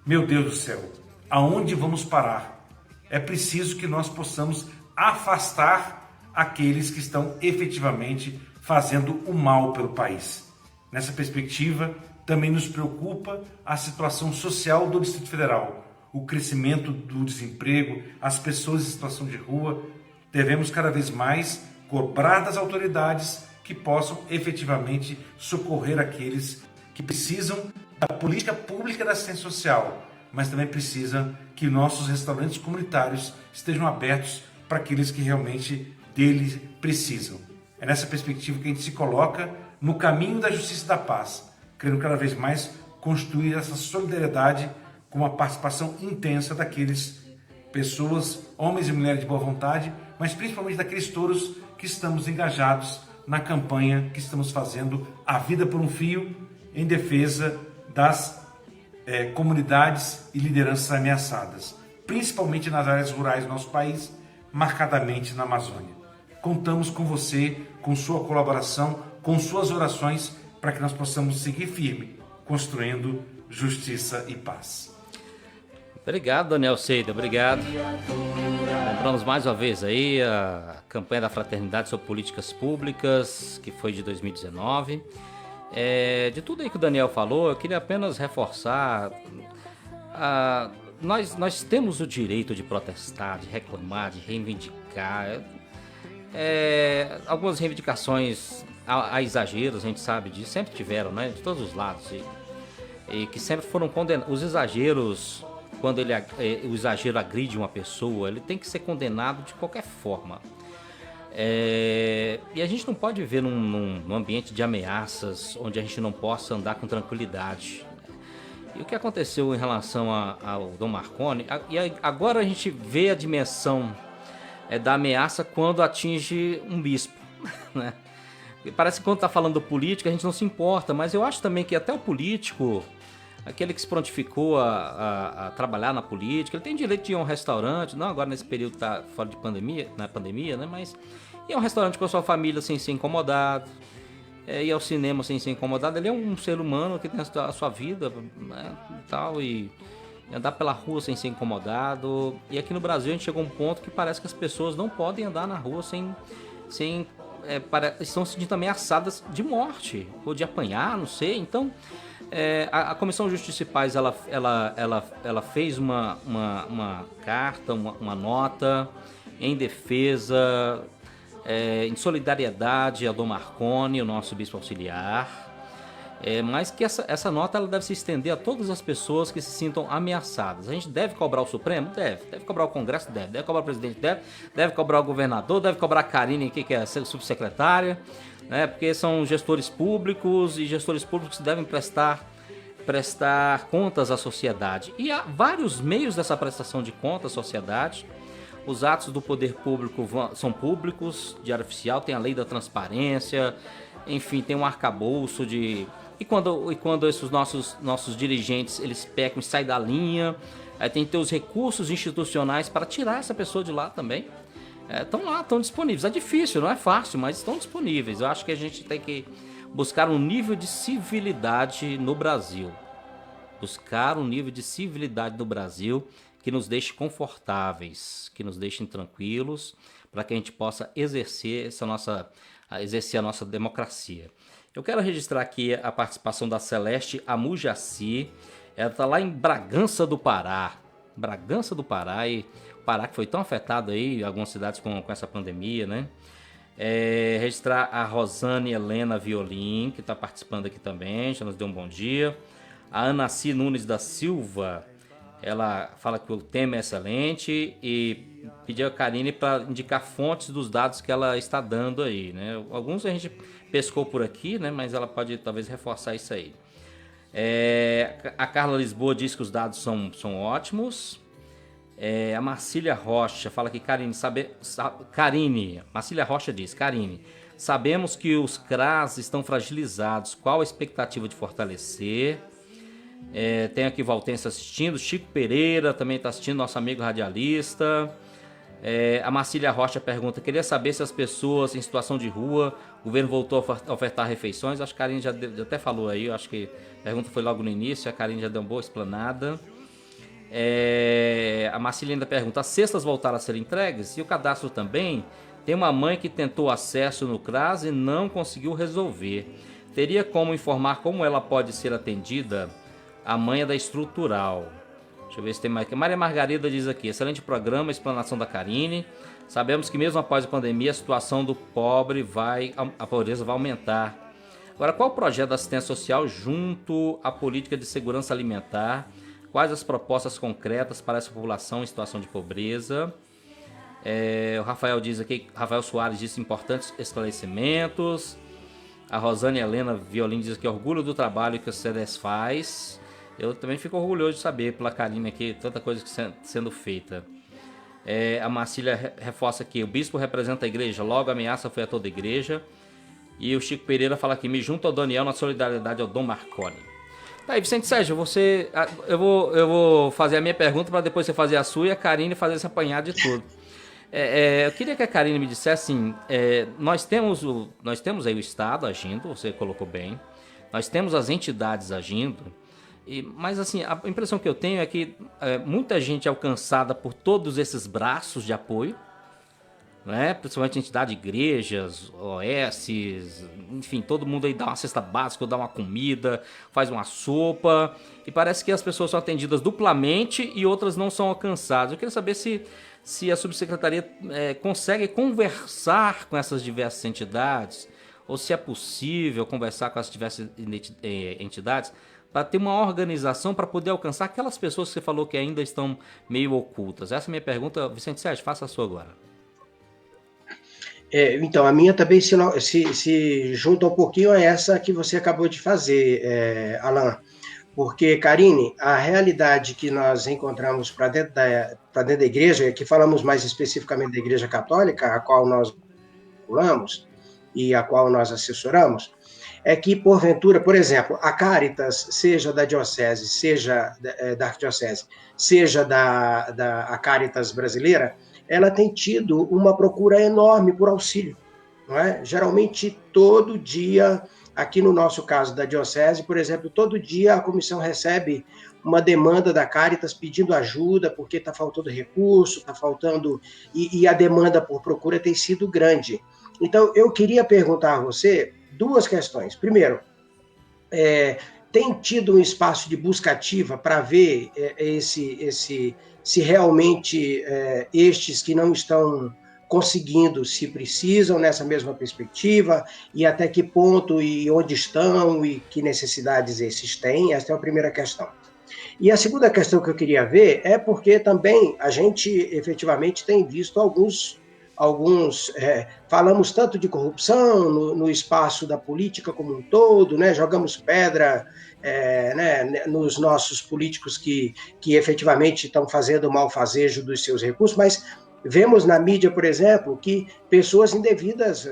Meu Deus do céu, aonde vamos parar? É preciso que nós possamos afastar aqueles que estão efetivamente fazendo o mal pelo país. Nessa perspectiva, também nos preocupa a situação social do Distrito Federal, o crescimento do desemprego, as pessoas em situação de rua. Devemos cada vez mais cobrar das autoridades que possam efetivamente socorrer aqueles que precisam da política pública da assistência social, mas também precisam que nossos restaurantes comunitários estejam abertos para aqueles que realmente deles precisam. É nessa perspectiva que a gente se coloca no caminho da justiça e da paz, querendo cada vez mais construir essa solidariedade com uma participação intensa daqueles pessoas, homens e mulheres de boa vontade, mas principalmente daqueles todos que estamos engajados na campanha que estamos fazendo A Vida por um Fio, em defesa das comunidades e lideranças ameaçadas, principalmente nas áreas rurais do nosso país, marcadamente na Amazônia. Contamos com você, com sua colaboração, com suas orações, para que nós possamos seguir firme, construindo justiça e paz. Obrigado, Daniel Seida, obrigado. Lembramos mais uma vez aí a campanha da Fraternidade sobre Políticas Públicas, que foi de 2019. De tudo aí que o Daniel falou, eu queria apenas reforçar, nós temos o direito de protestar, de reclamar, de reivindicar. Algumas reivindicações há exageros, a gente sabe disso, sempre tiveram, né, de todos os lados, e que sempre foram condenados. Os exageros, quando o exagero agride uma pessoa, ele tem que ser condenado de qualquer forma. E a gente não pode viver num ambiente de ameaças onde a gente não possa andar com tranquilidade. E o que aconteceu em relação ao Dom Marconi, e agora a gente vê a dimensão da ameaça quando atinge um bispo, né? Parece que quando está falando do político a gente não se importa, mas eu acho também que até o político, aquele que se prontificou a trabalhar na política, ele tem direito de ir a um restaurante, não agora nesse período tá fora de pandemia, na pandemia, né? Mas ir a um restaurante com a sua família sem ser incomodado, ir ao cinema sem ser incomodado. Ele é um ser humano que tem a sua vida, né, e tal, e andar pela rua sem ser incomodado. E aqui no Brasil a gente chegou a um ponto que parece que as pessoas não podem andar na rua estão se sentindo ameaçadas de morte ou de apanhar, não sei. Então a Comissão de Justiça e Paz ela fez uma carta, uma nota em defesa, em solidariedade a Dom Marconi, o nosso bispo auxiliar, mas que essa nota ela deve se estender a todas as pessoas que se sintam ameaçadas. A gente deve cobrar o Supremo? Deve cobrar o Congresso? Deve cobrar o presidente? Deve cobrar o governador? Deve cobrar a Karine aqui, que é a subsecretária, né? Porque são gestores públicos e gestores públicos devem prestar contas à sociedade. E há vários meios dessa prestação de contas à sociedade. Os atos do poder público são públicos, diário oficial, tem a lei da transparência, enfim, tem um arcabouço de... E quando esses nossos dirigentes, eles pecam e saem da linha, tem que ter os recursos institucionais para tirar essa pessoa de lá também. Estão lá, estão disponíveis. É difícil, não é fácil, mas estão disponíveis. Eu acho que a gente tem que buscar um nível de civilidade no Brasil. Buscar um nível de civilidade no Brasil que nos deixe confortáveis, que nos deixem tranquilos, para que a gente possa exercer a nossa democracia. Eu quero registrar aqui a participação da Celeste Amujaci. Ela está lá em Bragança do Pará. E o Pará que foi tão afetado aí, algumas cidades com essa pandemia, né? Registrar a Rosane Helena Violim, que está participando aqui também, já nos deu um bom dia. A Anaci Nunes da Silva, ela fala que o tema é excelente e pediu a Karine para indicar fontes dos dados que ela está dando aí, né? Alguns a gente pescou por aqui, né? Mas ela pode talvez reforçar isso aí. A Carla Lisboa diz que os dados são ótimos. A Marcília Rocha fala que Marcília Rocha diz: Karine, sabemos que os CRAS estão fragilizados. Qual a expectativa de fortalecer? Tem aqui Valtense assistindo, Chico Pereira também está assistindo, nosso amigo radialista. A Marcília Rocha pergunta: queria saber se as pessoas em situação de rua, o governo voltou a ofertar refeições. Acho que a Karine já até falou aí, acho que a pergunta foi logo no início, a Karine já deu uma boa explanada. A Marcília ainda pergunta: as cestas voltaram a ser entregues? E o cadastro também? Tem uma mãe que tentou acesso no CRAS e não conseguiu resolver. Teria como informar como ela pode ser atendida? A mãe é da Estrutural. Deixa eu ver se tem mais. Maria Margarida diz aqui: excelente programa, explanação da Karine. Sabemos que mesmo após a pandemia a situação do pobre a pobreza vai aumentar. Agora, qual o projeto da assistência social junto à política de segurança alimentar? Quais as propostas concretas para essa população em situação de pobreza? O Rafael Soares disse importantes esclarecimentos. A Rosane Helena Violim diz que orgulho do trabalho que o CDS faz. Eu também fico orgulhoso de saber pela Karine aqui tanta coisa sendo feita. A Marcília reforça que o bispo representa a igreja, logo a ameaça foi a toda a igreja. E o Chico Pereira fala que me junto ao Daniel na solidariedade ao Dom Marconi. Tá aí, Vicente Sérgio, eu vou fazer a minha pergunta para depois você fazer a sua e a Karine fazer esse apanhado de tudo. Eu queria que a Karine me dissesse assim, nós temos aí o Estado agindo, você colocou bem, nós temos as entidades agindo, mas assim, a impressão que eu tenho é que muita gente é alcançada por todos esses braços de apoio, né? Principalmente entidade, igrejas, OS, enfim, todo mundo aí dá uma cesta básica, dá uma comida, faz uma sopa, e parece que as pessoas são atendidas duplamente e outras não são alcançadas. Eu queria saber se a subsecretaria consegue conversar com essas diversas entidades, ou se é possível conversar com as diversas entidades para ter uma organização para poder alcançar aquelas pessoas que você falou que ainda estão meio ocultas. Essa é a minha pergunta. Vicente Sérgio, faça a sua agora. Então, a minha também se junta um pouquinho a essa que você acabou de fazer, Alan. Porque, Karine, a realidade que nós encontramos para dentro da igreja, que falamos mais especificamente da Igreja Católica, a qual nós falamos e a qual nós assessoramos, é que, porventura, por exemplo, a Caritas, seja da Diocese, seja da Arquidiocese, seja da Caritas brasileira, ela tem tido uma procura enorme por auxílio, não é? Geralmente, todo dia, aqui no nosso caso da Diocese, por exemplo, todo dia a comissão recebe uma demanda da Caritas pedindo ajuda, porque está faltando recurso, está faltando... E a demanda por procura tem sido grande. Então, eu queria perguntar a você duas questões. Primeiro, tem tido um espaço de busca ativa para ver se realmente estes que não estão conseguindo, se precisam nessa mesma perspectiva, e até que ponto e onde estão e que necessidades esses têm? Essa é a primeira questão. E a segunda questão que eu queria ver é porque também a gente efetivamente tem visto falamos tanto de corrupção no espaço da política como um todo, né? Jogamos pedra né, nos nossos políticos que efetivamente estão fazendo o malfazejo dos seus recursos, mas vemos na mídia, por exemplo, que pessoas indevidas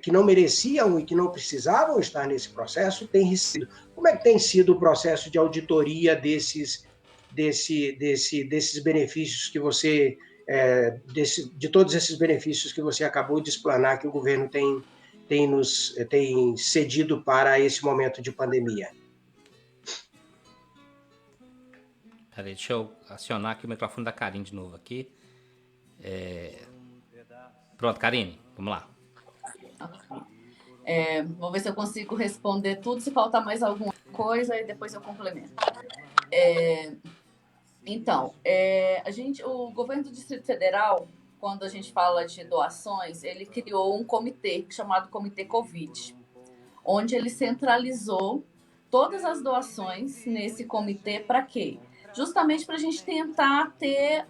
que não mereciam e que não precisavam estar nesse processo têm recebido. Como é que tem sido o processo de auditoria desses benefícios que você de todos esses benefícios que você acabou de explanar que o governo tem cedido para esse momento de pandemia? Peraí, deixa eu acionar aqui o microfone da Karine de novo aqui. Pronto, Karine, vamos lá. Vou ver se eu consigo responder tudo. Se faltar mais alguma coisa, e depois eu complemento. Então, o governo do Distrito Federal, quando a gente fala de doações, ele criou um comitê chamado Comitê Covid, onde ele centralizou todas as doações nesse comitê. Para quê? Justamente para a gente tentar ter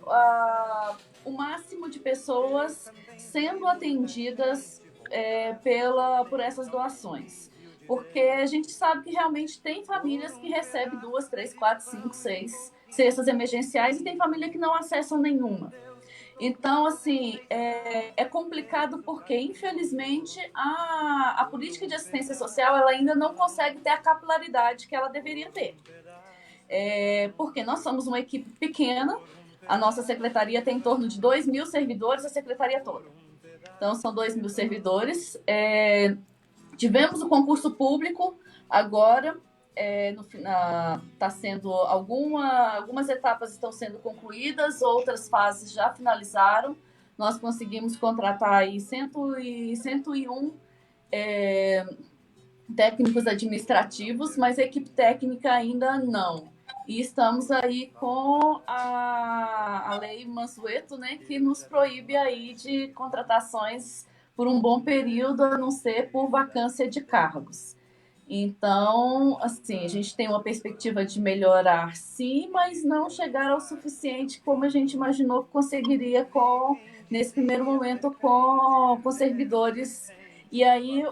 o máximo de pessoas sendo atendidas por essas doações. Porque a gente sabe que realmente tem famílias que recebem 2, 3, 4, 5, 6 cestas emergenciais e tem família que não acessam nenhuma. Então, assim, é complicado porque, infelizmente, a política de assistência social ela ainda não consegue ter a capilaridade que ela deveria ter. Porque nós somos uma equipe pequena, a nossa secretaria tem em torno de 2.000 servidores, a secretaria toda. Então, são 2.000 servidores. Tivemos o concurso público agora, tá sendo algumas etapas estão sendo concluídas, outras fases já finalizaram. Nós conseguimos contratar aí 101 técnicos administrativos, mas a equipe técnica ainda não. E estamos aí com a lei Mansueto, né, que nos proíbe aí de contratações por um bom período, a não ser por vacância de cargos. Então, assim, a gente tem uma perspectiva de melhorar, sim, mas não chegar ao suficiente como a gente imaginou que conseguiria nesse primeiro momento com servidores. E aí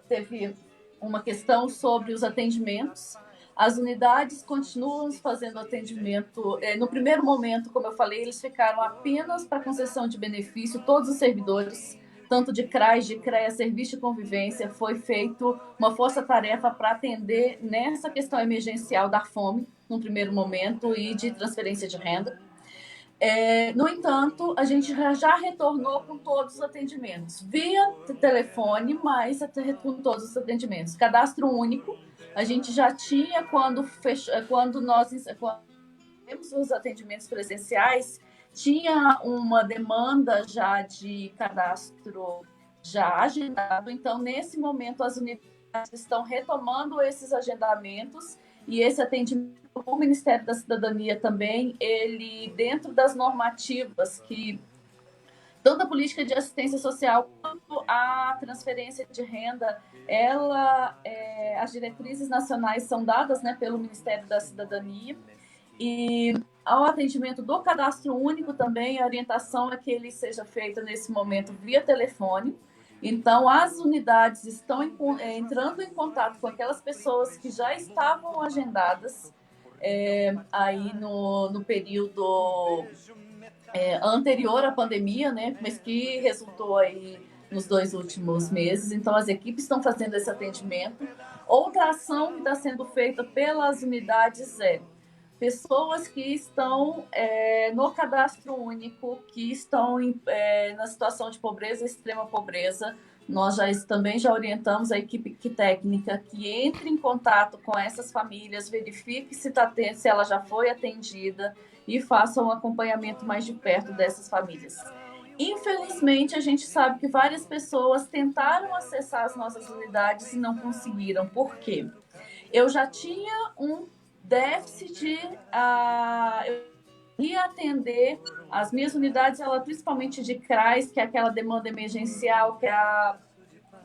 teve uma questão sobre os atendimentos. As unidades continuam fazendo atendimento. No primeiro momento, como eu falei, eles ficaram apenas para concessão de benefício, todos os servidores, tanto de CRAS, de CREA, serviço de convivência, foi feito uma força-tarefa para atender nessa questão emergencial da fome, no primeiro momento, e de transferência de renda. No entanto, a gente já retornou com todos os atendimentos, via telefone, mas com todos os atendimentos. Cadastro único, a gente já tinha quando nós temos os atendimentos presenciais, tinha uma demanda já de cadastro já agendado. Então, nesse momento, as unidades estão retomando esses agendamentos e esse atendimento, o Ministério da Cidadania também, ele, dentro das normativas que tanto a política de assistência social quanto a transferência de renda, as diretrizes nacionais são dadas, né, pelo Ministério da Cidadania. E ao atendimento do cadastro único também, a orientação é que ele seja feito nesse momento via telefone. Então, as unidades estão entrando em contato com aquelas pessoas que já estavam agendadas aí no período anterior à pandemia, né? Mas que resultou aí nos 2 últimos meses. Então, as equipes estão fazendo esse atendimento. Outra ação que está sendo feita pelas unidades pessoas que estão no cadastro único, que estão na situação de pobreza, extrema pobreza. Nós também já orientamos a equipe técnica que entre em contato com essas famílias, verifique se ela já foi atendida e faça um acompanhamento mais de perto dessas famílias. Infelizmente, a gente sabe que várias pessoas tentaram acessar as nossas unidades e não conseguiram. Por quê? Eu já tinha um déficit e atender as minhas unidades, ela principalmente de CRAS, que é aquela demanda emergencial, que é a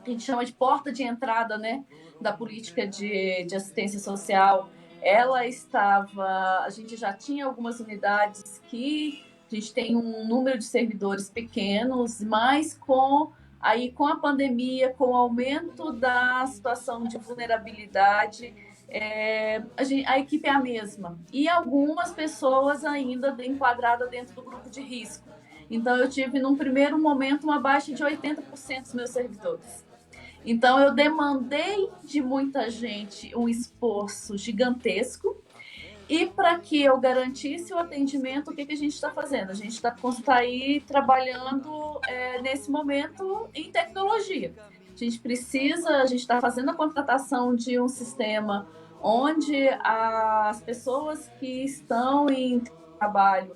gente chama de porta de entrada, né, da política de assistência social. A gente já tinha algumas unidades que a gente tem um número de servidores pequenos, mas com a pandemia, com o aumento da situação de vulnerabilidade, a equipe é a mesma. E algumas pessoas ainda enquadradas dentro do grupo de risco. Então, eu tive, num primeiro momento, uma baixa de 80% dos meus servidores. Então, eu demandei de muita gente um esforço gigantesco. E para que eu garantisse o atendimento, o que a gente está fazendo? A gente está aí trabalhando nesse momento em tecnologia. A gente está fazendo a contratação de um sistema onde as pessoas que estão em trabalho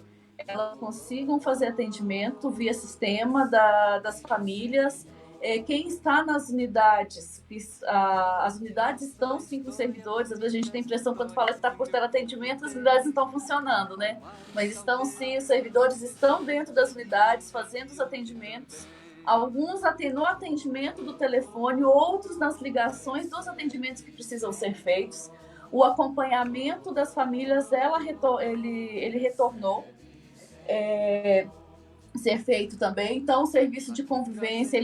elas consigam fazer atendimento via sistema das famílias. Quem está nas unidades, as unidades estão sim com servidores, às vezes a gente tem a impressão quando fala que está por teleatendimento, as unidades não estão funcionando, né? Mas estão sim, os servidores estão dentro das unidades, fazendo os atendimentos, alguns no atendimento do telefone, outros nas ligações dos atendimentos que precisam ser feitos. O acompanhamento das famílias, ele retornou. Ser feito também. Então, o serviço de convivência,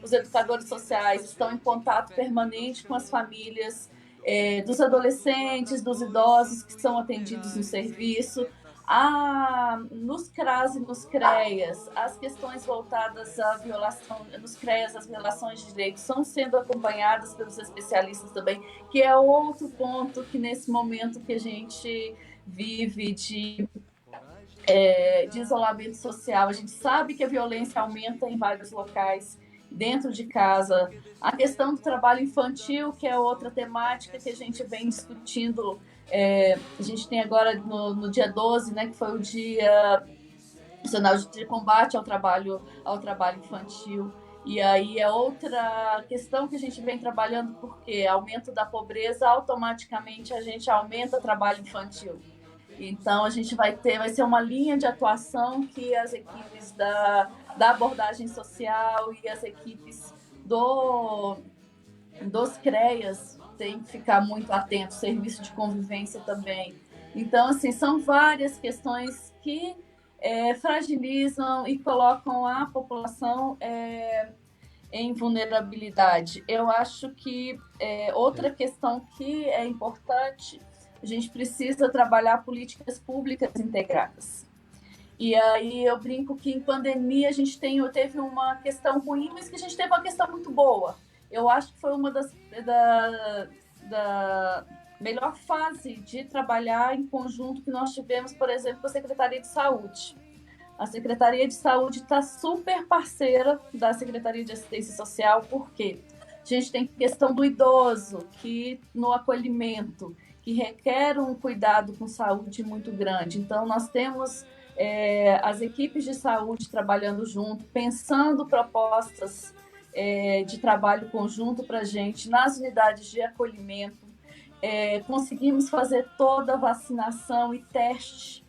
os educadores sociais estão em contato permanente com as famílias dos adolescentes, dos idosos que são atendidos no serviço. Nos CRAS e nos CREAS, as questões voltadas à violação, nos CREAS, as violações de direitos são sendo acompanhadas pelos especialistas também, que é outro ponto que nesse momento que a gente vive de isolamento social. A gente sabe que a violência aumenta em vários locais, dentro de casa. A questão do trabalho infantil, que é outra temática que a gente vem discutindo. A gente tem agora no dia 12, né, que foi o Dia Nacional de Combate ao Trabalho Infantil. E aí é outra questão que a gente vem trabalhando, porque aumento da pobreza, automaticamente a gente aumenta o trabalho infantil. Então, a gente vai ser uma linha de atuação que as equipes da abordagem social e as equipes dos CREAS têm que ficar muito atentos, serviço de convivência também. Então, assim, são várias questões que fragilizam e colocam a população em vulnerabilidade. Eu acho que outra questão que é importante, a gente precisa trabalhar políticas públicas integradas. E aí eu brinco que em pandemia a gente teve uma questão ruim, mas que a gente teve uma questão muito boa. Eu acho que foi uma da melhor fase de trabalhar em conjunto que nós tivemos, por exemplo, com a Secretaria de Saúde. A Secretaria de Saúde está super parceira da Secretaria de Assistência Social, porque a gente tem questão do idoso, que no acolhimento, que requer um cuidado com saúde muito grande. Então, nós temos as equipes de saúde trabalhando junto, pensando propostas de trabalho conjunto para a gente nas unidades de acolhimento. Conseguimos fazer toda a vacinação e teste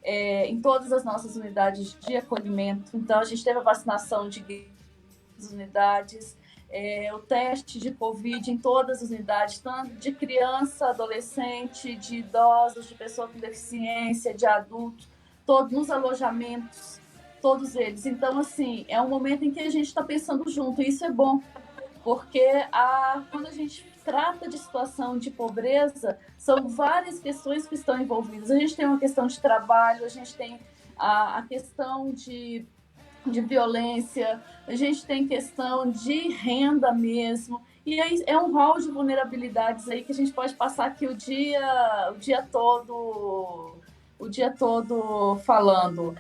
em todas as nossas unidades de acolhimento. Então, a gente teve a vacinação de unidades, o teste de Covid em todas as unidades, tanto de criança, adolescente, de idosos, de pessoa com deficiência, de adulto, todos nos alojamentos, todos eles. Então, assim, é um momento em que a gente está pensando junto, e isso é bom, porque quando a gente trata de situação de pobreza, são várias questões que estão envolvidas. A gente tem uma questão de trabalho, a gente tem a questão de violência, a gente tem questão de renda mesmo, e aí é um rol de vulnerabilidades aí que a gente pode passar aqui o dia todo falando.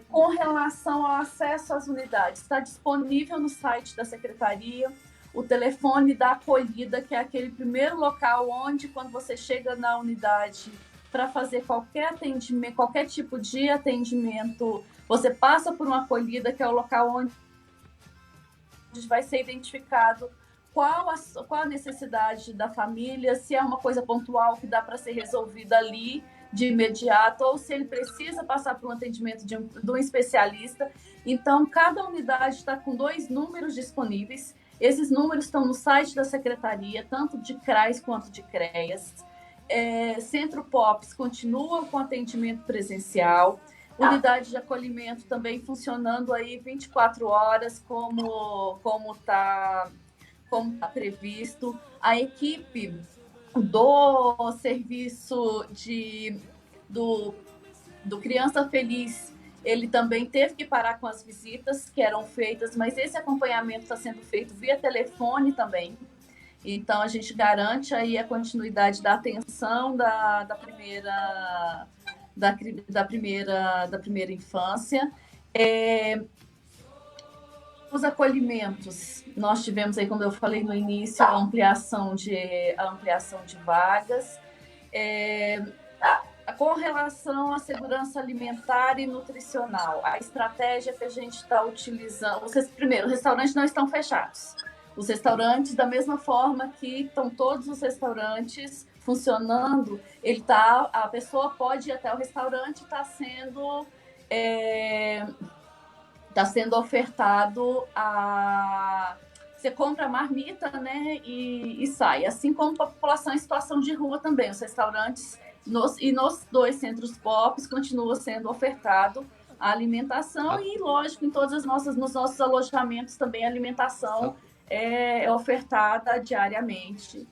Com relação ao acesso às unidades, está disponível no site da Secretaria o telefone da acolhida, que é aquele primeiro local onde, quando você chega na unidade para fazer qualquer atendimento, qualquer tipo de atendimento, você passa por uma acolhida, que é o local onde vai ser identificado qual a necessidade da família, se é uma coisa pontual que dá para ser resolvida ali, de imediato, ou se ele precisa passar por um atendimento de um especialista. Então, cada unidade está com 2 números disponíveis. Esses números estão no site da Secretaria, tanto de CRAS quanto de CREAS. Centro POPs continua com atendimento presencial. Unidade de acolhimento também funcionando aí 24 horas, como tá previsto. A equipe do serviço do Criança Feliz, ele também teve que parar com as visitas que eram feitas, mas esse acompanhamento está sendo feito via telefone também. Então, a gente garante aí a continuidade da atenção da primeira infância. Os acolhimentos, nós tivemos aí, como eu falei no início, a ampliação de vagas. Com relação à segurança alimentar e nutricional, a estratégia que a gente está utilizando... Primeiro, os restaurantes não estão fechados. Os restaurantes, da mesma forma que estão todos os restaurantes funcionando, a pessoa pode ir até o restaurante, está sendo ofertado você compra a marmita, né, e sai. Assim como a população em situação de rua também. Os restaurantes nos 2 centros POPs continua sendo ofertado a alimentação e, lógico, nos nossos alojamentos também a alimentação é ofertada diariamente.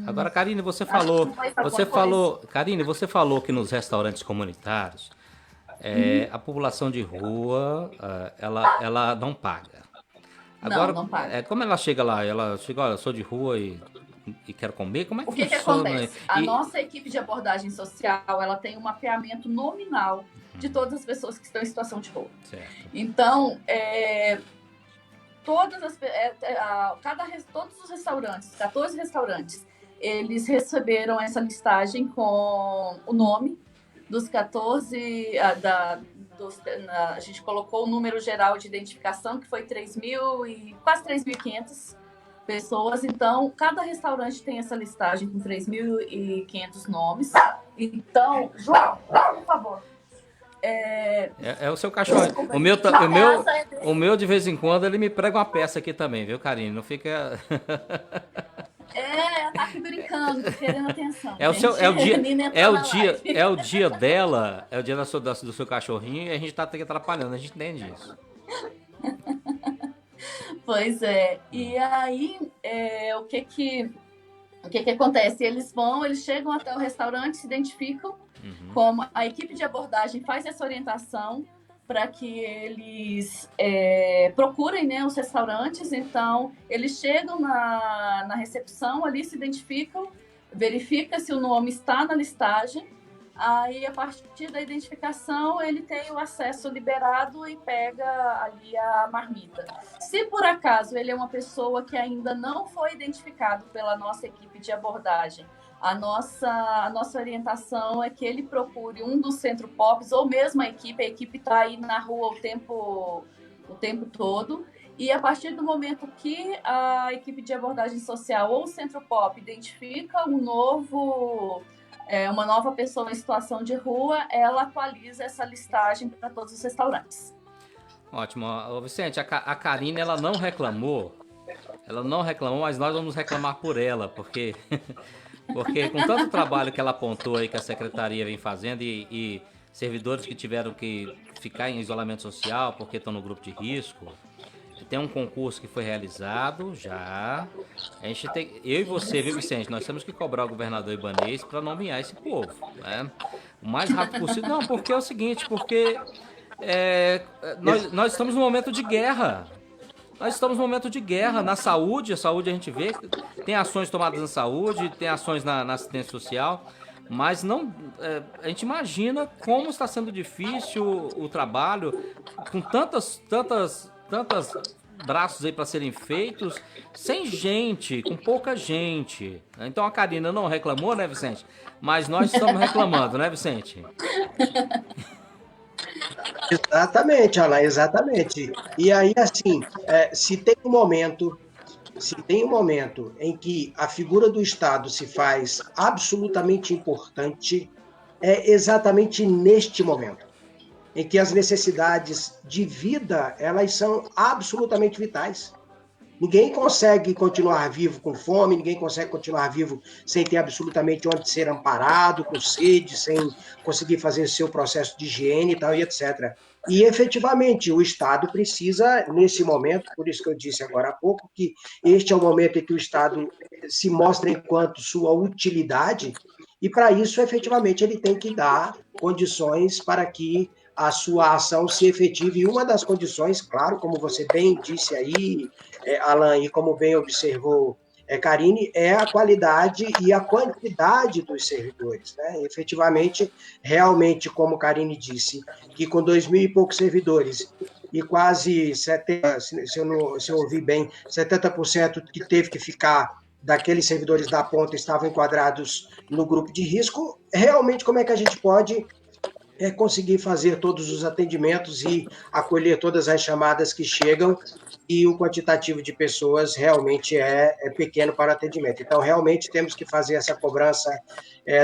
Agora, Karine, você falou que nos restaurantes comunitários a população de rua ela não paga. Agora, não paga. Como ela chega lá? Ela chega, olha, eu sou de rua e quero comer? Como é que funciona? O que acontece? A nossa equipe de abordagem social, ela tem um mapeamento nominal de todas as pessoas que estão em situação de rua. Certo. Então, todos os restaurantes, 14 restaurantes, eles receberam essa listagem com o nome dos 14, a gente colocou o número geral de identificação, que foi quase 3.500 pessoas. Então, cada restaurante tem essa listagem com 3.500 nomes. Então, João, por favor. É o seu cachorro. O meu, de vez em quando, ele me prega uma peça aqui também, viu, Karine? Não fica... tá aqui brincando, querendo atenção. É o dia dela, é o dia do seu cachorrinho e a gente tá atrapalhando, a gente entende isso. Pois é. E aí, o que acontece? Eles chegam até o restaurante, se identificam, como a equipe de abordagem faz essa orientação para que eles procurem, né, os restaurantes. Então, eles chegam na recepção, ali se identificam, verifica se o nome está na listagem. Aí, a partir da identificação, ele tem o acesso liberado e pega ali a marmita. Se, por acaso, ele é uma pessoa que ainda não foi identificado pela nossa equipe de abordagem, a nossa orientação é que ele procure um dos centros POPs, ou mesmo a equipe está aí na rua o tempo todo. E, a partir do momento que a equipe de abordagem social ou o centro POP identifica uma nova pessoa em situação de rua, ela atualiza essa listagem para todos os restaurantes. Ótimo. Ô, Vicente, a Karine, ela não reclamou, mas nós vamos reclamar por ela, porque com tanto trabalho que ela apontou aí que a secretaria vem fazendo e servidores que tiveram que ficar em isolamento social porque estão no grupo de risco, tem um concurso que foi realizado já. Eu e você, viu, Vicente? Nós temos que cobrar o governador Ibanez para nomear esse povo, né? O mais rápido possível. Não, porque é o seguinte, nós estamos num momento de guerra. Nós estamos num momento de guerra na saúde. A saúde a gente vê, tem ações tomadas na saúde, tem ações na assistência social, mas não, a gente imagina como está sendo difícil o trabalho com tantas braços aí para serem feitos, sem gente, com pouca gente. Então a Karina não reclamou, né, Vicente? Mas nós estamos reclamando, né, Vicente? Exatamente, Alain, exatamente. E aí, assim, se tem um momento em que a figura do Estado se faz absolutamente importante, é exatamente neste momento, em que as necessidades de vida, elas são absolutamente vitais. Ninguém consegue continuar vivo com fome, ninguém consegue continuar vivo sem ter absolutamente onde ser amparado, com sede, sem conseguir fazer seu processo de higiene e tal, e etc. E, efetivamente, o Estado precisa, nesse momento, por isso que eu disse agora há pouco, que este é o momento em que o Estado se mostra enquanto sua utilidade, e, para isso, efetivamente, ele tem que dar condições para que a sua ação se efetive. E uma das condições, claro, como você bem disse aí, Alan, e como bem observou Karine, é a qualidade e a quantidade dos servidores. Né? Efetivamente, realmente, como Karine disse, que com 2.000 e poucos servidores e quase 70, se eu ouvi bem, 70% que teve que ficar daqueles servidores da ponta estavam enquadrados no grupo de risco, realmente como é que a gente pode conseguir fazer todos os atendimentos e acolher todas as chamadas que chegam, e o quantitativo de pessoas realmente é pequeno para atendimento. Então, realmente temos que fazer essa cobrança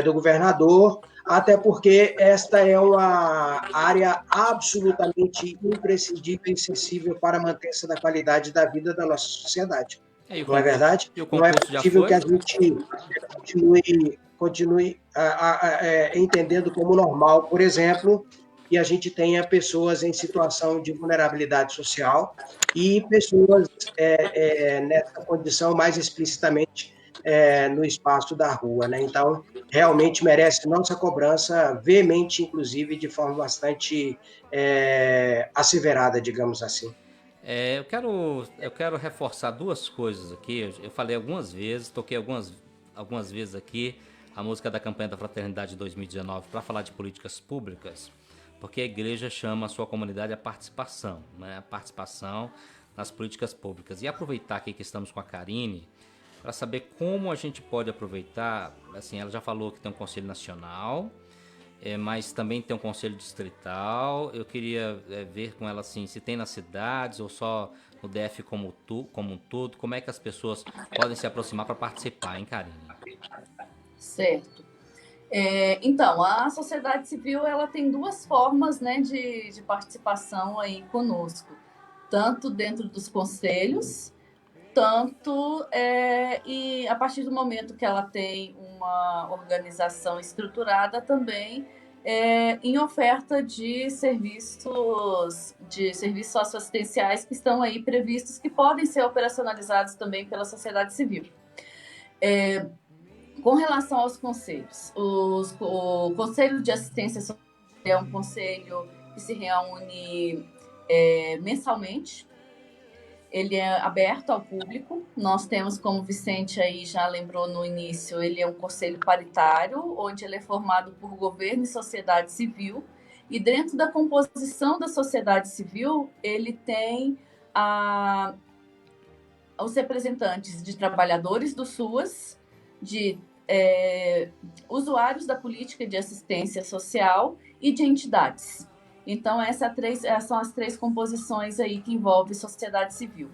do governador, até porque esta é uma área absolutamente imprescindível e sensível para a manutenção da qualidade da vida da nossa sociedade. Não é verdade? Não é possível que a gente continue entendendo como normal, por exemplo, que a gente tenha pessoas em situação de vulnerabilidade social e pessoas nessa condição mais explicitamente no espaço da rua. Né? Então, realmente merece nossa cobrança veemente, inclusive, de forma bastante asseverada, digamos assim. Eu quero reforçar duas coisas aqui. Eu falei algumas vezes, toquei algumas vezes aqui a música da campanha da Fraternidade 2019 para falar de políticas públicas, porque a igreja chama a sua comunidade à participação, né? A participação nas políticas públicas. E aproveitar aqui que estamos com a Karine para saber como a gente pode aproveitar. Assim, ela já falou que tem um conselho nacional, mas também tem um conselho distrital. Eu queria ver com ela assim, se tem nas cidades ou só no DF como um todo, como é que as pessoas podem se aproximar para participar, hein, Karine? Certo. Então, a sociedade civil ela tem duas formas, né, de participação aí conosco, tanto dentro dos conselhos, tanto e a partir do momento que ela tem uma organização estruturada também em oferta de serviços socioassistenciais que estão aí previstos, que podem ser operacionalizados também pela sociedade civil. Com relação aos conselhos, o Conselho de Assistência Social é um conselho que se reúne mensalmente. Ele é aberto ao público. Nós temos, como o Vicente aí já lembrou no início, ele é um conselho paritário, onde ele é formado por governo e sociedade civil. E dentro da composição da sociedade civil, ele tem os representantes de trabalhadores do SUAS, de usuários da política de assistência social e de entidades. Então, essas são as três composições aí que envolvem sociedade civil.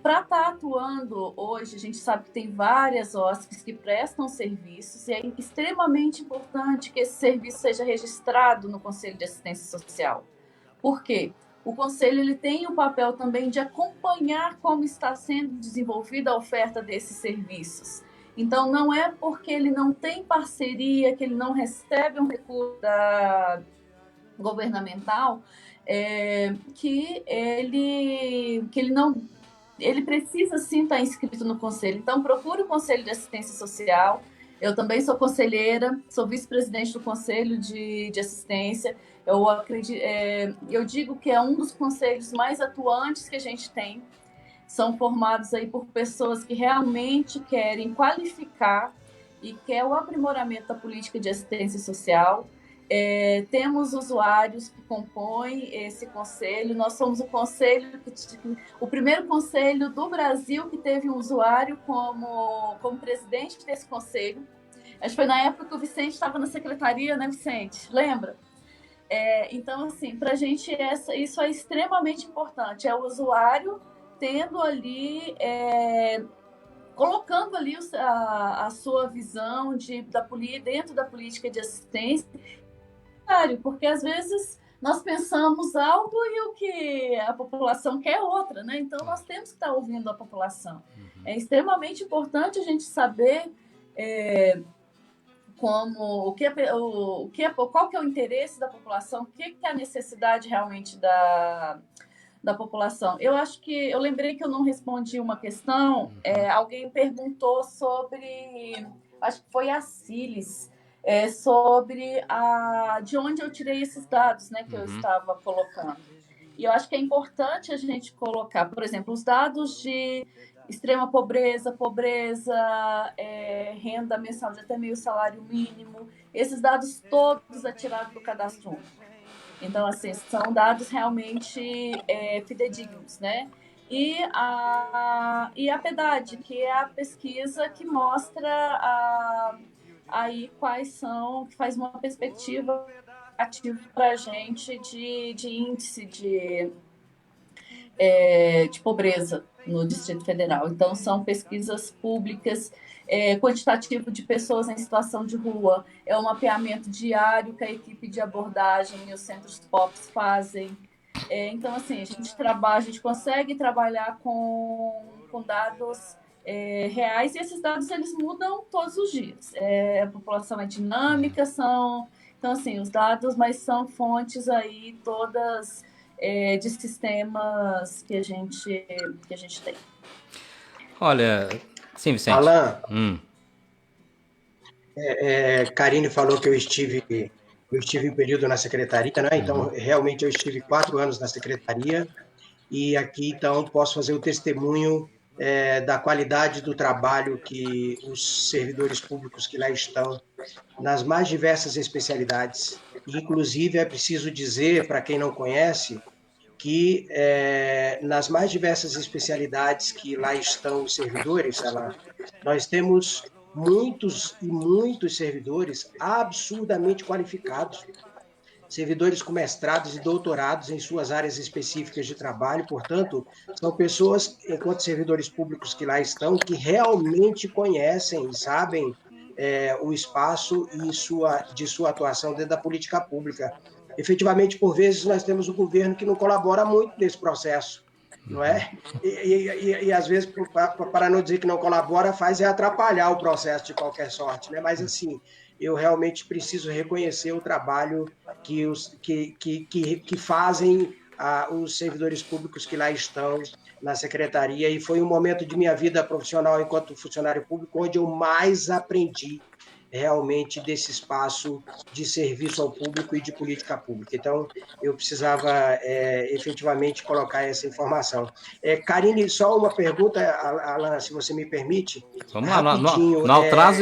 Para estar atuando hoje, a gente sabe que tem várias OSCs que prestam serviços, e é extremamente importante que esse serviço seja registrado no Conselho de Assistência Social. Por quê? O Conselho ele tem o papel também de acompanhar como está sendo desenvolvida a oferta desses serviços. Então, não é porque ele não tem parceria, que ele não recebe um recurso governamental, que ele precisa sim estar inscrito no Conselho. Então, procure o Conselho de Assistência Social. Eu também sou conselheira, sou vice-presidente do Conselho de Assistência. Eu digo que é um dos conselhos mais atuantes que a gente tem. São formados aí por pessoas que realmente querem qualificar e quer o aprimoramento da política de assistência social. Temos usuários que compõem esse conselho. Nós somos o primeiro conselho do Brasil que teve um usuário como presidente desse conselho. Acho que foi na época que o Vicente estava na secretaria, né, Vicente? Lembra? Então, assim, para a gente isso é extremamente importante. É o usuário tendo ali colocando ali a sua visão dentro da política de assistência, porque às vezes nós pensamos algo e o que a população quer é outra, né? Então nós temos que estar ouvindo a população. É extremamente importante a gente saber qual que é o interesse da população, o que é a necessidade realmente da população. Eu acho que eu lembrei que eu não respondi uma questão. Alguém perguntou sobre, acho que foi a Cilis, sobre de onde eu tirei esses dados, né, que eu estava colocando. E eu acho que é importante a gente colocar, por exemplo, os dados de extrema pobreza, renda mensal de até meio salário mínimo, esses dados todos tirados do cadastro único. Então, assim, são dados realmente fidedignos, né? E a PEDAD, que é a pesquisa que mostra aí quais são, que faz uma perspectiva ativa para a gente de índice de pobreza no Distrito Federal. Então, são pesquisas públicas, quantitativo de pessoas em situação de rua, é um mapeamento diário que a equipe de abordagem e os centros POPs fazem. Então, assim, a gente consegue trabalhar com dados reais, e esses dados eles mudam todos os dias. A população é dinâmica, então, assim, os dados, mas são fontes aí todas de sistemas que a gente tem. Olha, sim, Vicente. Alan, Karine falou que eu estive um período na secretaria, né? Então, realmente, eu estive 4 anos na secretaria, e aqui, então, posso fazer o testemunho da qualidade do trabalho que os servidores públicos que lá estão, nas mais diversas especialidades. Inclusive, é preciso dizer, para quem não conhece, que nas mais diversas especialidades que lá estão os servidores, nós temos muitos servidores absurdamente qualificados, servidores com mestrados e doutorados em suas áreas específicas de trabalho. Portanto, são pessoas, enquanto servidores públicos que lá estão, que realmente conhecem e sabem o espaço de sua atuação dentro da política pública. Efetivamente, por vezes, nós temos um governo que não colabora muito nesse processo, não é? E às vezes, para não dizer que não colabora, faz atrapalhar o processo de qualquer sorte, né? Mas, assim, eu realmente preciso reconhecer o trabalho que fazem os servidores públicos que lá estão na secretaria, e foi um momento de minha vida profissional enquanto funcionário público onde eu mais aprendi realmente desse espaço de serviço ao público e de política pública. Então, eu precisava efetivamente colocar essa informação. Karine, só uma pergunta, Alan, se você me permite. Vamos lá,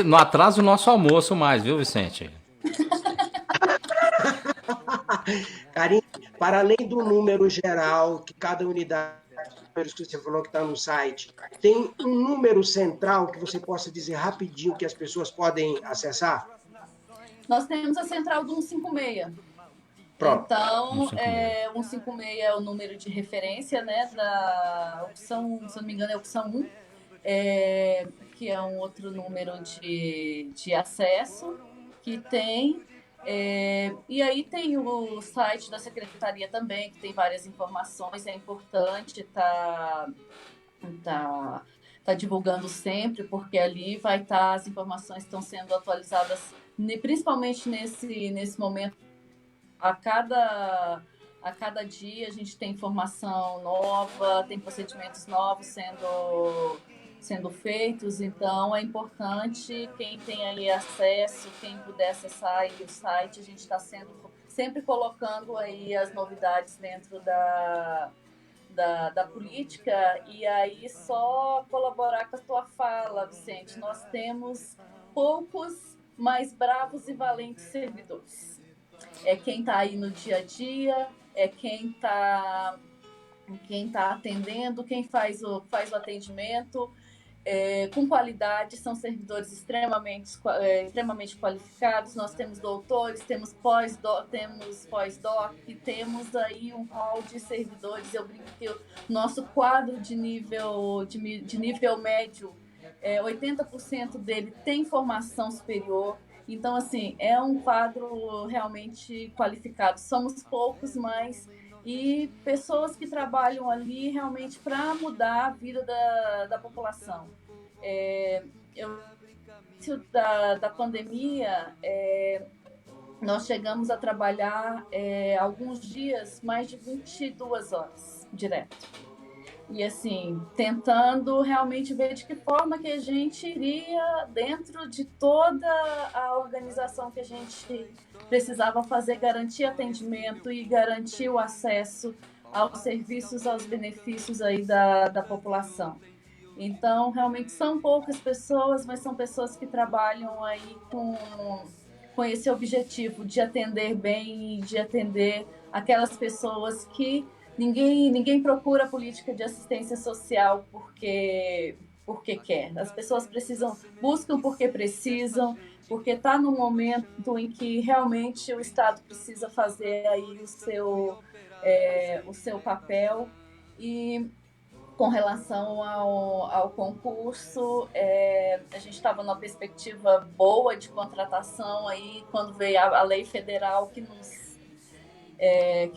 não atrase o nosso almoço mais, viu, Vicente? Karine, para além do número geral, que cada unidade, números que você falou que está no site, tem um número central que você possa dizer rapidinho que as pessoas podem acessar? Nós temos a central do 156. Pronto. Então, 156 é o número de referência, né, da opção, se não me engano, é a opção 1, que é um outro número de acesso que tem. E aí tem o site da secretaria também, que tem várias informações. É importante tá divulgando sempre, porque ali vai estar, as informações estão sendo atualizadas, principalmente nesse momento. A cada dia a gente tem informação nova, tem procedimentos novos sendo feitos, então é importante quem tem aí acesso, quem puder acessar aí o site, a gente está sempre colocando aí as novidades dentro da política. E aí só colaborar com a tua fala, Vicente, nós temos poucos, mas bravos e valentes servidores. É quem está aí no dia a dia, é quem está atendendo, quem faz o atendimento, com qualidade, são servidores extremamente qualificados. Nós temos doutores, temos pós-doc, temos aí um hall de servidores. Eu brinco que o nosso quadro de nível médio 80% dele tem formação superior. Então, assim, é um quadro realmente qualificado. Somos poucos, mas e pessoas que trabalham ali realmente para mudar a vida da população. Da pandemia, nós chegamos a trabalhar alguns dias mais de 22 horas direto. E assim, tentando realmente ver de que forma que a gente iria, dentro de toda a organização que a gente precisava fazer, garantir atendimento e garantir o acesso aos serviços, aos benefícios aí da população. Então, realmente são poucas pessoas, mas são pessoas que trabalham aí com esse objetivo de atender bem e de atender aquelas pessoas que ninguém procura política de assistência social porque quer. As pessoas buscam porque precisam, porque está no momento em que realmente o Estado precisa fazer aí o seu papel. E com relação ao concurso, a gente estava numa perspectiva boa de contratação aí quando veio a lei federal que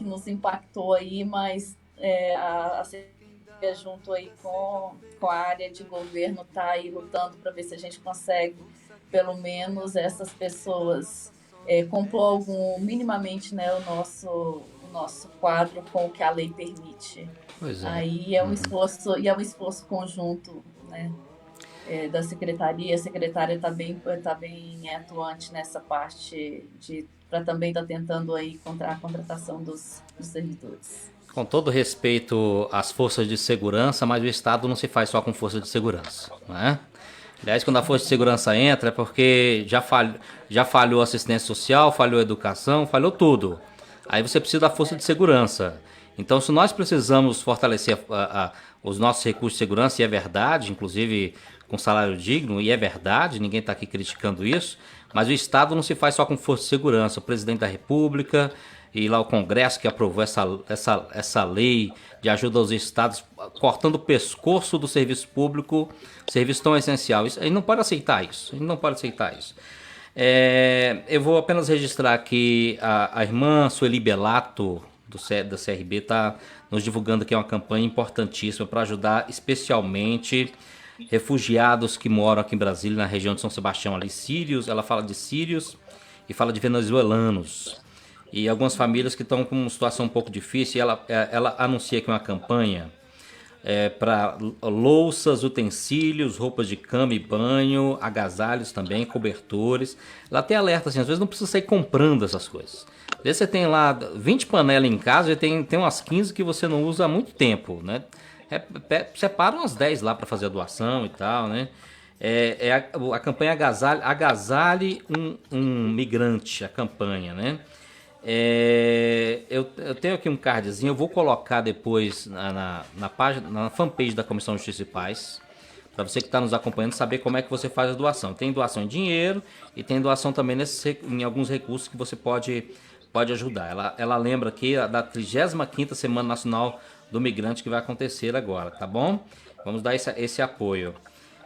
nos impactou aí, mas a Secretaria junto aí com a área de governo está aí lutando para ver se a gente consegue, pelo menos essas pessoas, compor minimamente, né, o nosso quadro com o que a lei permite. Pois é. Aí é um esforço conjunto, né, da secretaria. A secretária está bem atuante nessa parte para também estar tentando aí a contratação dos servidores. Com todo respeito às forças de segurança, mas o Estado não se faz só com força de segurança, né? Aliás, quando a força de segurança entra é porque já falhou a assistência social, falhou a educação, falhou tudo. Aí você precisa da força de segurança. Então, se nós precisamos fortalecer os nossos recursos de segurança, e é verdade, inclusive com salário digno, e é verdade, ninguém está aqui criticando isso, mas o Estado não se faz só com força de segurança. O presidente da República e lá o Congresso que aprovou essa lei de ajuda aos estados, cortando o pescoço do serviço público, serviço tão essencial. A gente não pode aceitar isso. Eu vou apenas registrar aqui a irmã Sueli Belato, da CRB, está nos divulgando aqui uma campanha importantíssima para ajudar especialmente refugiados que moram aqui em Brasília, na região de São Sebastião, ali, sírios. Ela fala de sírios e fala de venezuelanos e algumas famílias que estão com uma situação um pouco difícil. E ela anuncia aqui uma campanha para louças, utensílios, roupas de cama e banho, agasalhos também, cobertores. Ela tem alerta assim, às vezes não precisa sair comprando essas coisas. Às vezes você tem lá 20 panelas em casa e tem umas 15 que você não usa há muito tempo, né? Separa umas 10 lá para fazer a doação e tal, né? A campanha Agasalhe um Migrante, a campanha, né? Eu tenho aqui um cardzinho, eu vou colocar depois na página, na fanpage da Comissão de Justiça e Paz, para você que está nos acompanhando saber como é que você faz a doação. Tem doação em dinheiro e tem doação também em alguns recursos que você pode ajudar. Ela lembra aqui da 35ª Semana Nacional do Migrante que vai acontecer agora, tá bom? Vamos dar esse apoio.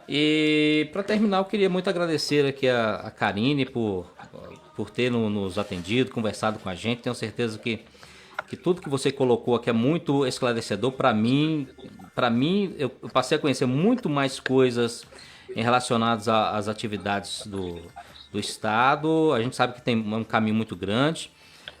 E para terminar, eu queria muito agradecer aqui a Karine por ter nos atendido, conversado com a gente. Tenho certeza que tudo que você colocou aqui é muito esclarecedor para mim. Eu passei a conhecer muito mais coisas relacionadas às atividades do Estado. A gente sabe que tem um caminho muito grande.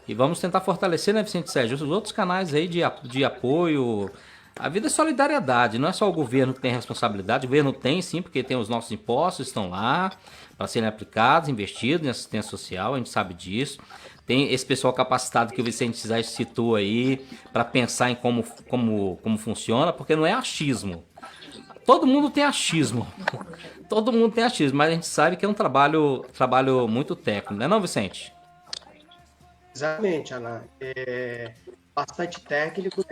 E vamos tentar fortalecer, né, Vicente Sérgio, os outros canais aí de apoio. A vida é solidariedade, não é só o governo que tem responsabilidade. O governo tem sim, porque tem os nossos impostos, estão lá para serem aplicados, investidos em assistência social, a gente sabe disso. Tem esse pessoal capacitado que o Vicente Sérgio citou aí para pensar em como funciona, porque não é achismo. Todo mundo tem achismo. Todo mundo tem achismo, mas a gente sabe que é um trabalho muito técnico, não é não, Vicente? Exatamente, Alain. Bastante técnico,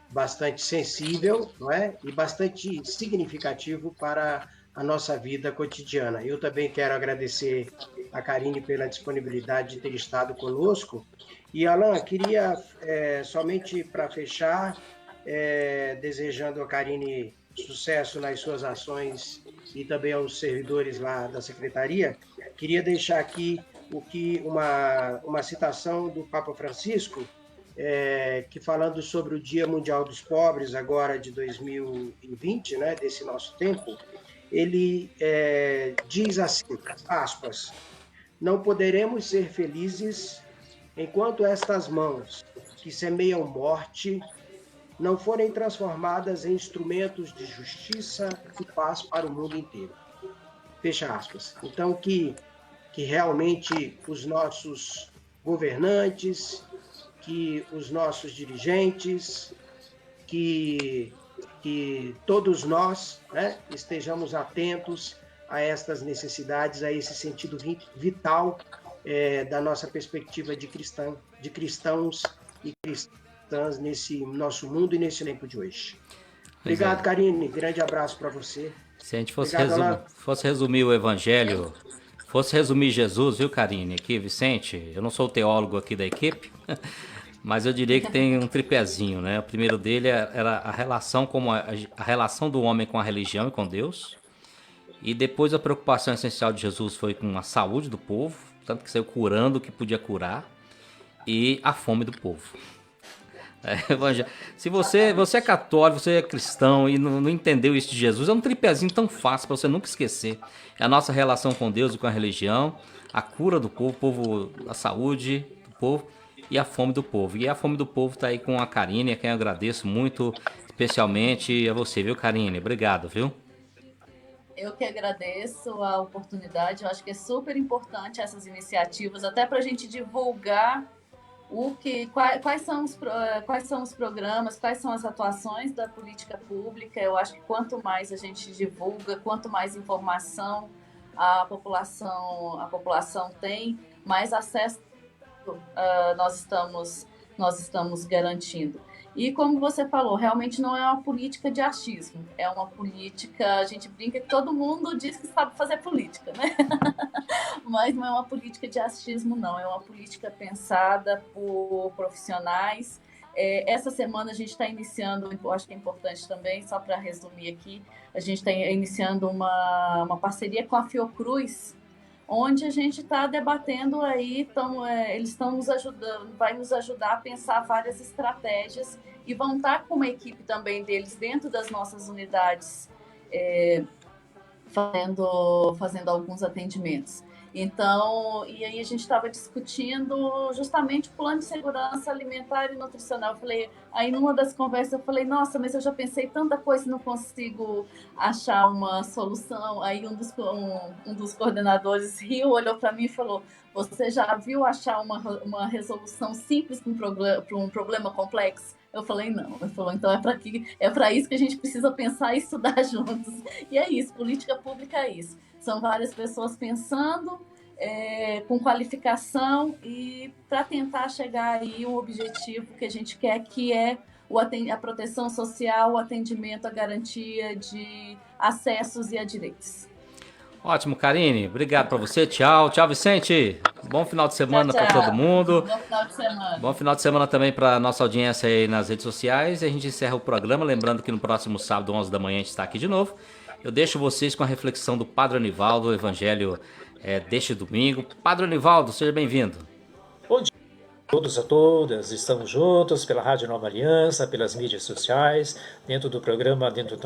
bastante sensível, não é? E bastante significativo para a nossa vida cotidiana. Eu também quero agradecer a Karine pela disponibilidade de ter estado conosco. E, Alain, queria, somente para fechar, desejando a Karine sucesso nas suas ações e também aos servidores lá da Secretaria, queria deixar aqui uma citação do Papa Francisco, que falando sobre o Dia Mundial dos Pobres, agora de 2020, né, desse nosso tempo, ele diz assim, aspas, não poderemos ser felizes enquanto estas mãos que semeiam morte não forem transformadas em instrumentos de justiça e paz para o mundo inteiro. Fecha aspas. Então, que realmente os nossos governantes, que os nossos dirigentes, que todos nós, né, estejamos atentos a estas necessidades, a esse sentido vital da nossa perspectiva de cristãos e cristãs nesse nosso mundo e nesse tempo de hoje. Obrigado, Karine. Grande abraço para você. Se a gente fosse resumir o Evangelho, fosse resumir Jesus, viu, Karine? Aqui, Vicente, eu não sou o teólogo aqui da equipe, mas eu diria que tem um tripézinho, né? O primeiro dele era a relação, a relação do homem com a religião e com Deus. E depois a preocupação essencial de Jesus foi com a saúde do povo, tanto que saiu curando o que podia curar, e a fome do povo. Se você é católico, você é cristão e não entendeu isso de Jesus, é um tripézinho tão fácil para você nunca esquecer. É a nossa relação com Deus e com a religião, a cura do povo, a saúde do povo e a fome do povo. E a fome do povo está aí com a Karine, a quem eu agradeço muito, especialmente a você, viu, Karine? Obrigado, viu? Eu que agradeço a oportunidade, eu acho que é super importante essas iniciativas, até para a gente divulgar quais são os programas, quais são as atuações da política pública. Eu acho que quanto mais a gente divulga, quanto mais informação a população tem, mais acesso nós estamos garantindo. E como você falou, realmente não é uma política de achismo, é uma política, a gente brinca que todo mundo diz que sabe fazer política, né? Mas não é uma política de achismo, não, é uma política pensada por profissionais. Essa semana a gente está iniciando, eu acho que é importante também, só para resumir aqui, a gente está iniciando uma parceria com a Fiocruz, onde a gente está debatendo aí, eles estão nos ajudando, vai nos ajudar a pensar várias estratégias e vão estar com uma equipe também deles dentro das nossas unidades, fazendo alguns atendimentos. Então, e aí a gente estava discutindo justamente o plano de segurança alimentar e nutricional. Eu falei, aí numa das conversas eu falei, nossa, mas eu já pensei tanta coisa e não consigo achar uma solução. Aí um dos coordenadores riu, olhou para mim e falou, você já viu achar uma resolução simples para um problema complexo? Eu falei, não. Ele falou, então é para isso que a gente precisa pensar e estudar juntos. E é isso, política pública é isso. São várias pessoas pensando, com qualificação e para tentar chegar aí um objetivo que a gente quer, que é a proteção social, o atendimento, a garantia de acessos e a direitos. Ótimo, Karine. Obrigado para você. Tchau. Tchau, Vicente. Bom final de semana para todo mundo. Bom final de semana. Bom final de semana também para nossa audiência aí nas redes sociais. E a gente encerra o programa. Lembrando que no próximo sábado, 11 da manhã, a gente está aqui de novo. Eu deixo vocês com a reflexão do Padre Anivaldo, o Evangelho deste domingo. Padre Anivaldo, seja bem-vindo. Bom dia a todos e a todas. Estamos juntos pela Rádio Nova Aliança, pelas mídias sociais, dentro do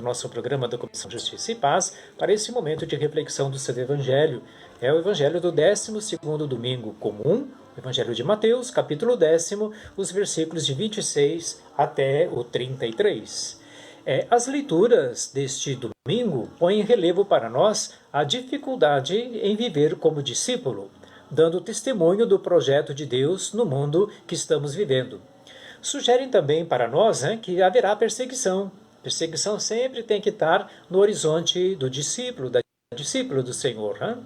nosso programa da Comissão Justiça e Paz, para esse momento de reflexão do Santo Evangelho. É o Evangelho do 12º domingo comum, o Evangelho de Mateus, capítulo 10, os versículos de 26 até o 33. As leituras deste domingo põem em relevo para nós a dificuldade em viver como discípulo, dando testemunho do projeto de Deus no mundo que estamos vivendo. Sugerem também para nós que haverá perseguição. Perseguição sempre tem que estar no horizonte do discípulo, da discípula do Senhor.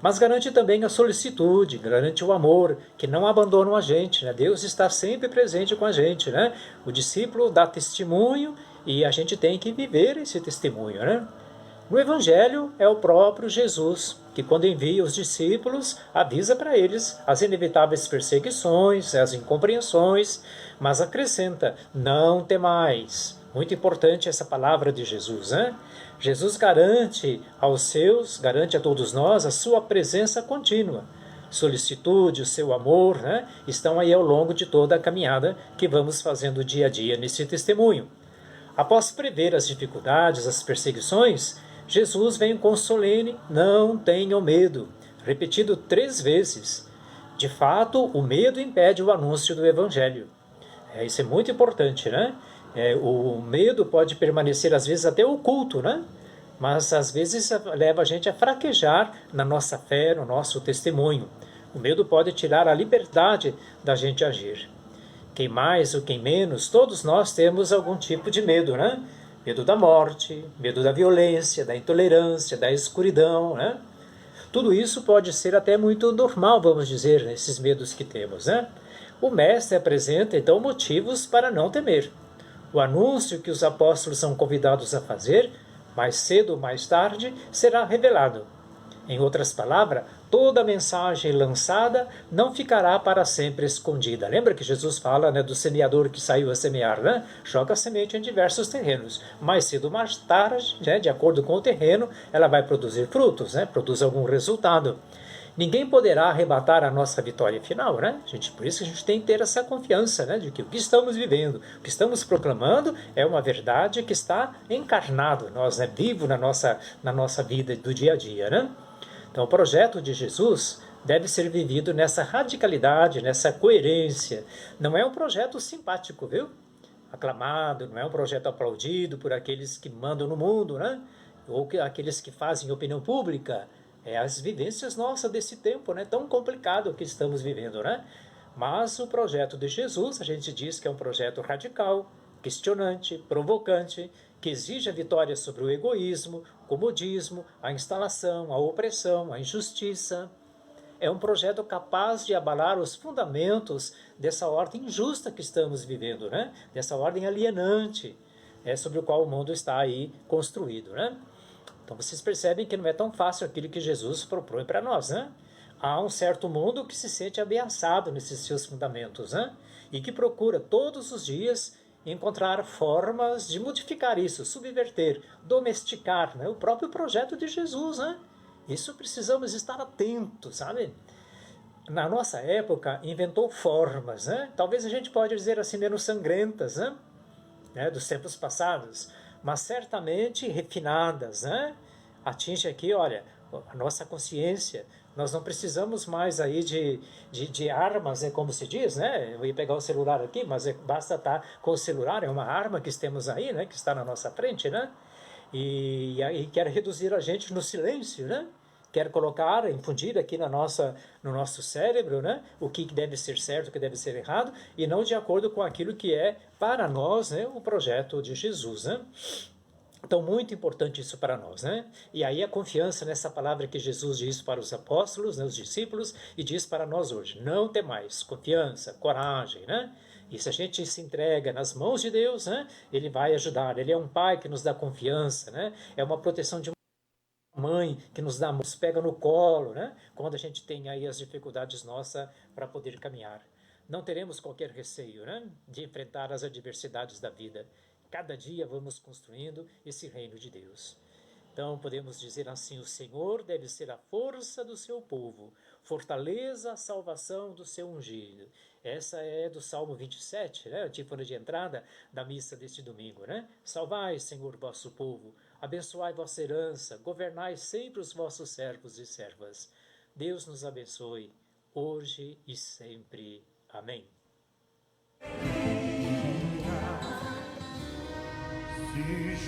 Mas garante também a solicitude, garante o amor, que não abandonam a gente. Deus está sempre presente com a gente. O discípulo dá testemunho e a gente tem que viver esse testemunho. No Evangelho é o próprio Jesus que, quando envia os discípulos, avisa para eles as inevitáveis perseguições, as incompreensões, mas acrescenta, não temais, Muito importante essa palavra de Jesus, né? Jesus garante aos seus, garante a todos nós a sua presença contínua. Solicitude, o seu amor, né? Estão aí ao longo de toda a caminhada que vamos fazendo dia a dia nesse testemunho. Após prever as dificuldades, as perseguições, Jesus vem com solene: não tenham medo, repetido 3 vezes. De fato, o medo impede o anúncio do Evangelho. Isso é muito importante, né? O medo pode permanecer, às vezes, até oculto, né? Mas, às vezes, leva a gente a fraquejar na nossa fé, no nosso testemunho. O medo pode tirar a liberdade da gente agir. Quem mais ou quem menos, todos nós temos algum tipo de medo, né? Medo da morte, medo da violência, da intolerância, da escuridão, né? Tudo isso pode ser até muito normal, vamos dizer, esses medos que temos, né? O Mestre apresenta, então, motivos para não temer. O anúncio que os apóstolos são convidados a fazer, mais cedo ou mais tarde, será revelado. Em outras palavras, toda mensagem lançada não ficará para sempre escondida. Lembra que Jesus fala, né, do semeador que saiu a semear, né? Joga a semente em diversos terrenos. Mais cedo ou mais tarde, né, de acordo com o terreno, ela vai produzir frutos, né? Produz algum resultado. Ninguém poderá arrebatar a nossa vitória final, né? Por isso que a gente tem que ter essa confiança, né? De que o que estamos vivendo, o que estamos proclamando é uma verdade que está encarnado, nós, né? Vivo na nossa vida do dia a dia, né? Então, o projeto de Jesus deve ser vivido nessa radicalidade, nessa coerência. Não é um projeto simpático, viu? Aclamado, não é um projeto aplaudido por aqueles que mandam no mundo, né? Ou aqueles que fazem opinião pública. As vivências nossas desse tempo, né? Tão complicado que estamos vivendo, né? Mas o projeto de Jesus, a gente diz que é um projeto radical, questionante, provocante, que exige a vitória sobre o egoísmo, o comodismo, a instalação, a opressão, a injustiça. É um projeto capaz de abalar os fundamentos dessa ordem injusta que estamos vivendo, né? Dessa ordem alienante, sobre o qual o mundo está aí construído, né? Então vocês percebem que não é tão fácil aquilo que Jesus propõe para nós, né? Há um certo mundo que se sente ameaçado nesses seus fundamentos, né? E que procura todos os dias encontrar formas de modificar isso, subverter, domesticar, né? O próprio projeto de Jesus, né? Isso precisamos estar atentos, sabe? Na nossa época, inventou formas, né? Talvez a gente pode dizer assim, menos sangrentas, né? Dos tempos passados, mas certamente refinadas, né? Atinge aqui, olha, a nossa consciência. Nós não precisamos mais aí de armas, como se diz, né? Eu ia pegar o celular aqui, mas basta estar com o celular, é uma arma que temos aí, né? Que está na nossa frente, né? E aí quer reduzir a gente no silêncio, né? Quer colocar, infundir aqui no nosso cérebro, né? O que deve ser certo, o que deve ser errado, e não de acordo com aquilo que é, para nós, né, o projeto de Jesus, né? Então, muito importante isso para nós, né? E aí a confiança nessa palavra que Jesus diz para os apóstolos, né, os discípulos, e diz para nós hoje: não temais, confiança, coragem, né? E se a gente se entrega nas mãos de Deus, né, Ele vai ajudar. Ele é um Pai que nos dá confiança, né? É uma proteção de mãe que nos pega no colo, né? Quando a gente tem aí as dificuldades nossas para poder caminhar. Não teremos qualquer receio, né, de enfrentar as adversidades da vida. Cada dia vamos construindo esse reino de Deus. Então podemos dizer assim: o Senhor deve ser a força do seu povo, fortaleza a salvação do seu ungido. Essa é do Salmo 27, né? A antífona de entrada da missa deste domingo, né? Salvai, Senhor, vosso povo, abençoai vossa herança, governai sempre os vossos servos e servas. Deus nos abençoe, hoje e sempre. Amém. Se